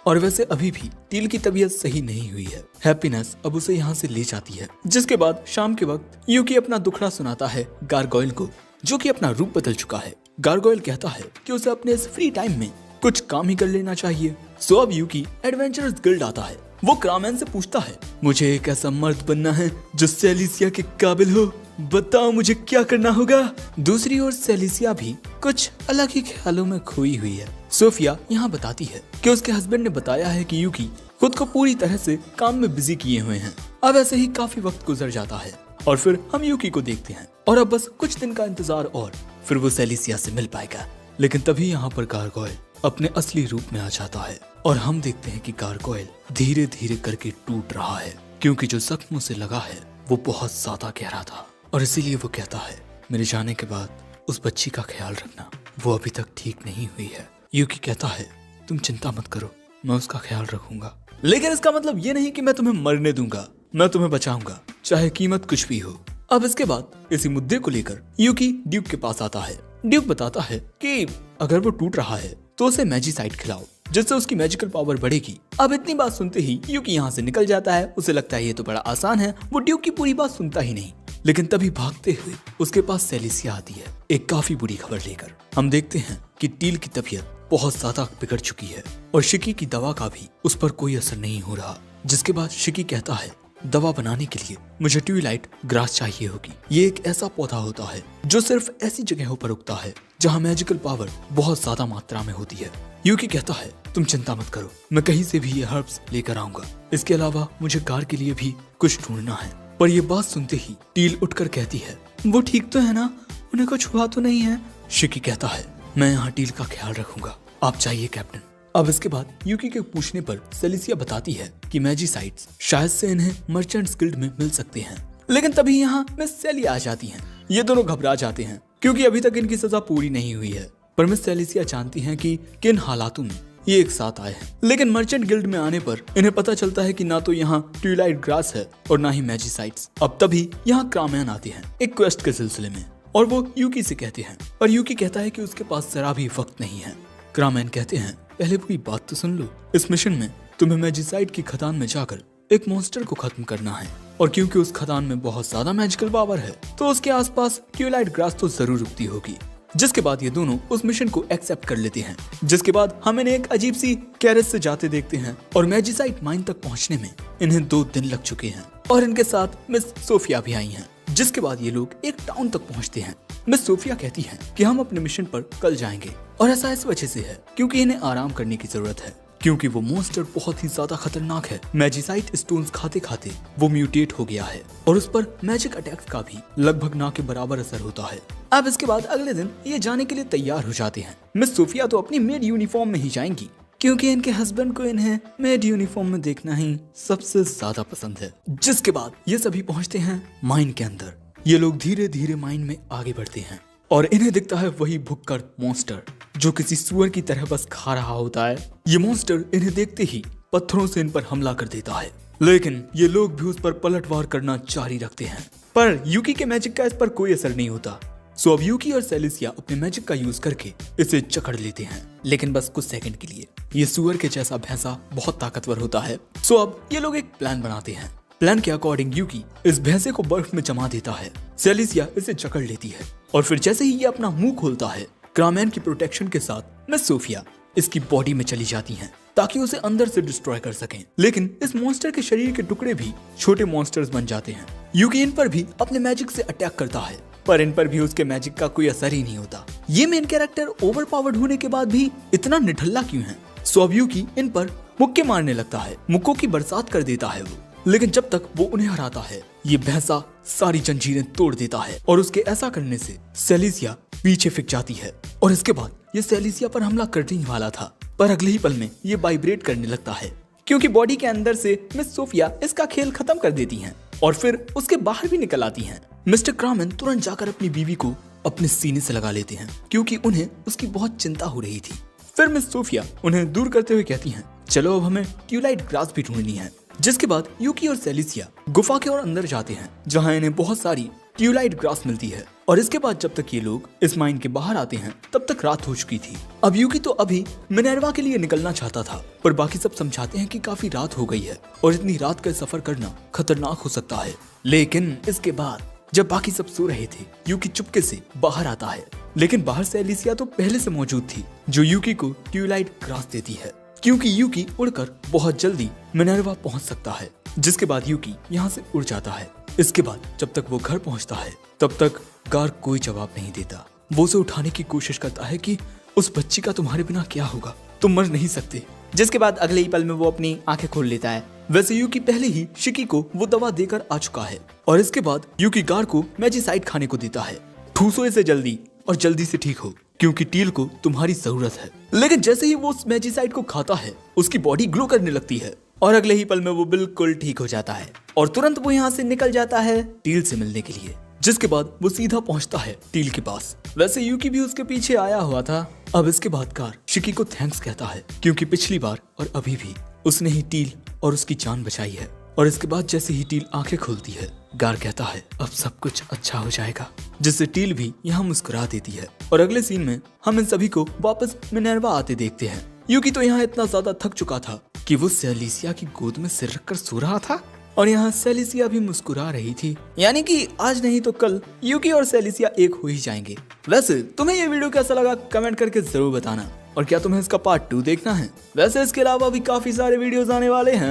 और वैसे अभी भी टील की तबीयत सही नहीं हुई है। हैप्पीनेस अब उसे यहाँ से ले जाती है। जिसके बाद शाम के वक्त यूकी अपना दुखड़ा सुनाता है गारगोयल को जो कि अपना रूप बदल चुका है। गार्गोयल कहता है कि उसे अपने इस फ्री टाइम में कुछ काम ही कर लेना चाहिए। सो अब यूकी एडवेंचरर्स गिल्ड आता है। वो क्रामैन से पूछता है, मुझे एक ऐसा मर्द बनना है जो सेलिसिया के काबिल हो, बताओ मुझे क्या करना होगा। दूसरी ओर सेलिसिया भी कुछ अलग ही ख्यालों में खोई हुई है। सोफिया यहाँ बताती है कि उसके हस्बैंड ने बताया है कि यूकी खुद को पूरी तरह से काम में बिजी किए हुए हैं। अब ऐसे ही काफी वक्त गुजर जाता है और फिर हम यूकी को देखते हैं और अब बस कुछ दिन का इंतजार और फिर वो सेलिसिया से मिल पाएगा। लेकिन तभी यहाँ पर गार्गोयल अपने असली रूप में आ जाता है और हम देखते हैं कि गार्गोयल धीरे धीरे करके टूट रहा है, क्योंकि जो जख्म उसे लगा है वो बहुत ज्यादा गहरा था और इसीलिए वो कहता है, मेरे जाने के बाद उस बच्ची का ख्याल रखना, वो अभी तक ठीक नहीं हुई है। यूकी कहता है, तुम चिंता मत करो, मैं उसका ख्याल रखूंगा। लेकिन इसका मतलब ये नहीं कि मैं तुम्हें मरने दूंगा, मैं तुम्हें बचाऊंगा, चाहे कीमत कुछ भी हो। अब इसके बाद इसी मुद्दे को लेकर यूकी ड्यूक के पास आता है। ड्यूक बताता है कि अगर वो टूट रहा है तो उसे मैजिसाइड खिलाओ, जिससे उसकी मैजिकल पावर बढ़ेगी। अब इतनी बात सुनते ही यूकी यहाँ से निकल जाता है। उसे लगता है ये तो बड़ा आसान है, वो ड्यूक की पूरी बात सुनता ही नहीं। लेकिन तभी भागते हुए उसके पास सेलिसिया आती है, एक काफी बुरी खबर लेकर। हम देखते हैं कि टील की तबीयत बहुत ज्यादा बिगड़ चुकी है और शिकी की दवा का भी उस पर कोई असर नहीं हो रहा। जिसके बाद शिकी कहता है, दवा बनाने के लिए मुझे ट्विलाइट ग्रास चाहिए होगी। ये एक ऐसा पौधा होता है जो सिर्फ ऐसी जगहों पर उगता है जहाँ मैजिकल पावर बहुत ज्यादा मात्रा में होती है। यूकी कहता है, तुम चिंता मत करो, मैं कहीं से भी ये हर्ब्स लेकर आऊंगा। इसके अलावा मुझे कार के लिए भी कुछ ढूंढना है। पर ये बात सुनते ही टील उठकर कहती है, वो ठीक तो है ना, उन्हें कुछ हुआ तो नहीं है। शिकी कहता है, मैं यहाँ टील का ख्याल रखूंगा, आप चाहिए कैप्टन। अब इसके बाद यूकी के पूछने पर सेलिसिया बताती है कि मैजिसाइड्स शायद से इन्हें मर्चेंट्स गिल्ड में मिल सकते हैं। लेकिन तभी यहाँ मिस सेली आ जाती हैं। ये दोनों घबरा जाते हैं क्योंकि अभी तक इनकी सजा पूरी नहीं हुई है। पर मिस सेलिसिया जानती हैं कि किन हालातों में ये एक साथ आए हैं। लेकिन मर्चेंट गिल्ड में आने पर इन्हें पता चलता है कि ना तो यहाँ ट्विलाइट ग्रास है और ना ही मैजिसाइड्स। अब तभी यहाँ क्रामैन आते हैं एक क्वेस्ट के सिलसिले में और वो यूकी से कहते हैं, और यूकी कहता है कि उसके पास जरा भी वक्त नहीं है। क्रामैन कहते हैं, पहले पूरी बात तो सुन लो, इस मिशन में तुम्हें मैजिसाइड की खदान में जाकर एक मॉन्स्टर को खत्म करना है और क्योंकि उस खदान में बहुत ज्यादा मैजिकल पावर है तो उसके आसपास ट्विलाइट ग्रास तो जरूर उगती होगी। जिसके बाद ये दोनों उस मिशन को एक्सेप्ट कर लेते हैं। जिसके बाद हम इन्हें एक अजीब सी कैरेज से जाते देखते हैं और मैजिसाइड माइन तक पहुंचने में इन्हें 2 दिन लग चुके हैं और इनके साथ मिस सोफिया भी आई हैं। जिसके बाद ये लोग एक टाउन तक पहुंचते हैं। मिस सोफिया कहती हैं कि हम अपने मिशन पर कल जाएंगे और ऐसा इस वजह से है क्योंकि इन्हें आराम करने की जरूरत है, क्योंकि वो मॉन्स्टर बहुत ही ज्यादा खतरनाक है। मैजिसाइड स्टोन्स खाते खाते वो म्यूटेट हो गया है और उस पर मैजिक अटैक्स का भी लगभग ना के बराबर असर होता है। अब इसके बाद अगले दिन ये जाने के लिए तैयार हो जाते हैं। मिस सोफिया तो अपनी मेड यूनिफॉर्म में ही जाएंगी क्योंकि इनके हस्बैंड को इन्हें मेड यूनिफॉर्म में देखना ही सबसे ज्यादा पसंद है। जिसके बाद ये सभी पहुंचते हैं माइन के अंदर। ये लोग धीरे धीरे माइन में आगे बढ़ते हैं और इन्हें दिखता है वही भुक्कड़ मॉन्स्टर जो किसी सुअर की तरह बस खा रहा होता है। ये मॉन्स्टर इन्हें देखते ही पत्थरों से इन पर हमला कर देता है, लेकिन ये लोग भी उस पर पलटवार करना जारी रखते हैं। पर यूकी के मैजिक का इस पर कोई असर नहीं होता। सो अब यूकी और सेलिसिया अपने मैजिक का यूज करके इसे जकड़ लेते हैं, लेकिन बस कुछ सेकंड के लिए। ये सुअर के जैसा भैंसा बहुत ताकतवर होता है। सो अब ये लोग एक प्लान बनाते हैं। प्लान के अकॉर्डिंग यूकी इस भैंसे को बर्फ में जमा देता है, सेलिसिया इसे जकड़ लेती है और फिर जैसे ही ये अपना मुंह खोलता है, क्रामैन की प्रोटेक्शन के साथ मिस सोफिया इसकी बॉडी में चली जाती हैं ताकि उसे अंदर से डिस्ट्रॉय कर सकें। लेकिन इस मॉन्स्टर के शरीर के टुकड़े भी छोटे मॉन्स्टर्स बन जाते हैं। यूकी इन पर भी अपने मैजिक से अटैक करता है, पर इन पर भी उसके मैजिक का कोई असर ही नहीं होता। ये मेन कैरेक्टर ओवर पावर्ड होने के बाद भी इतना निठल्ला क्यों है? सो अब यूकी इन पर मुक्के मारने लगता है, मुक्कों की बरसात कर देता है वो। लेकिन जब तक वो उन्हें हराता है, ये भैंसा सारी जंजीरें तोड़ देता है और उसके ऐसा करने से सेलिसिया पीछे फिक जाती है और इसके बाद ये सेलिसिया पर हमला करने ही वाला था, पर अगले ही पल में ये वाइब्रेट करने लगता है क्योंकि बॉडी के अंदर से मिस सोफिया इसका खेल खत्म कर देती हैं और फिर उसके बाहर भी निकल आती हैं। मिस्टर क्रामैन तुरंत जाकर अपनी बीवी को अपने सीने से लगा लेते हैं क्योंकि उन्हें उसकी बहुत चिंता हो रही थी। फिर मिस सोफिया उन्हें दूर करते हुए कहती हैं, चलो अब हमें ट्विलाइट ग्रास भी ढूंढनी है। जिसके बाद यूकी और सेलिसिया गुफा के और अंदर जाते हैं जहां इन्हें बहुत सारी ट्विलाइट ग्रास मिलती है और इसके बाद जब तक ये लोग इस माइन के बाहर आते हैं तब तक रात हो चुकी थी। अब यूकी तो अभी मिनर्वा के लिए निकलना चाहता था, पर बाकी सब समझाते हैं कि काफी रात हो गई है और इतनी रात का सफर करना खतरनाक हो सकता है। लेकिन इसके बाद जब बाकी सब सो रहे थे, यूकी चुपके से बाहर आता है, लेकिन बाहर से एलिसिया तो पहले से मौजूद थी, जो यूकी को ट्यूलाइट ग्रास देती है, क्योंकि यूकी उड़कर बहुत जल्दी मिनर्वा पहुंच सकता है। जिसके बाद यूकी यहाँ से उड़ जाता है। इसके बाद जब तक वो घर पहुंचता है, तब तक गार कोई जवाब नहीं देता। वो उसे उठाने की कोशिश करता है कि उस बच्ची का तुम्हारे बिना क्या होगा, तुम मर नहीं सकते। जिसके बाद अगले ही पल में वो अपनी आंखें खोल लेता है। वैसे यूकी पहले ही शिकी को वो दवा देकर आ चुका है और इसके बाद यूकी गार को मैजिसाइड खाने को देता है। ठूसो इसे जल्दी और जल्दी से ठीक हो, क्योंकि टील को तुम्हारी जरूरत है। लेकिन जैसे ही वो उस मैजिसाइड को खाता है, उसकी बॉडी ग्लो करने लगती है और अगले ही पल में वो बिल्कुल ठीक हो जाता है और तुरंत वो यहाँ से निकल जाता है टील से मिलने के लिए। जिसके बाद वो सीधा पहुंचता है टील के पास। वैसे यूकी भी उसके पीछे आया हुआ था। अब इसके बाद कार शिकी को थैंक्स कहता है, क्योंकि पिछली बार और अभी भी उसने ही टील और उसकी जान बचाई है। और इसके बाद जैसे ही टील आंखें खोलती है, गार कहता है अब सब कुछ अच्छा हो जाएगा, जिससे टील भी यहाँ मुस्कुरा देती है। और अगले सीन में हम इन सभी को वापस मिनर्वा आते देखते हैं। यूकी तो यहाँ इतना ज्यादा थक चुका था कि वो सेलिसिया की गोद में सिर रखकर सो रहा था और यहाँ सेलिसिया भी मुस्कुरा रही थी। यानी कि आज नहीं तो कल यूकी और सेलिसिया एक हो ही जाएंगे। वैसे तुम्हें ये वीडियो कैसा लगा कमेंट करके जरूर बताना, और क्या तुम्हें इसका पार्ट 2 देखना है? वैसे इसके अलावा भी काफी सारे वीडियोस आने वाले हैं।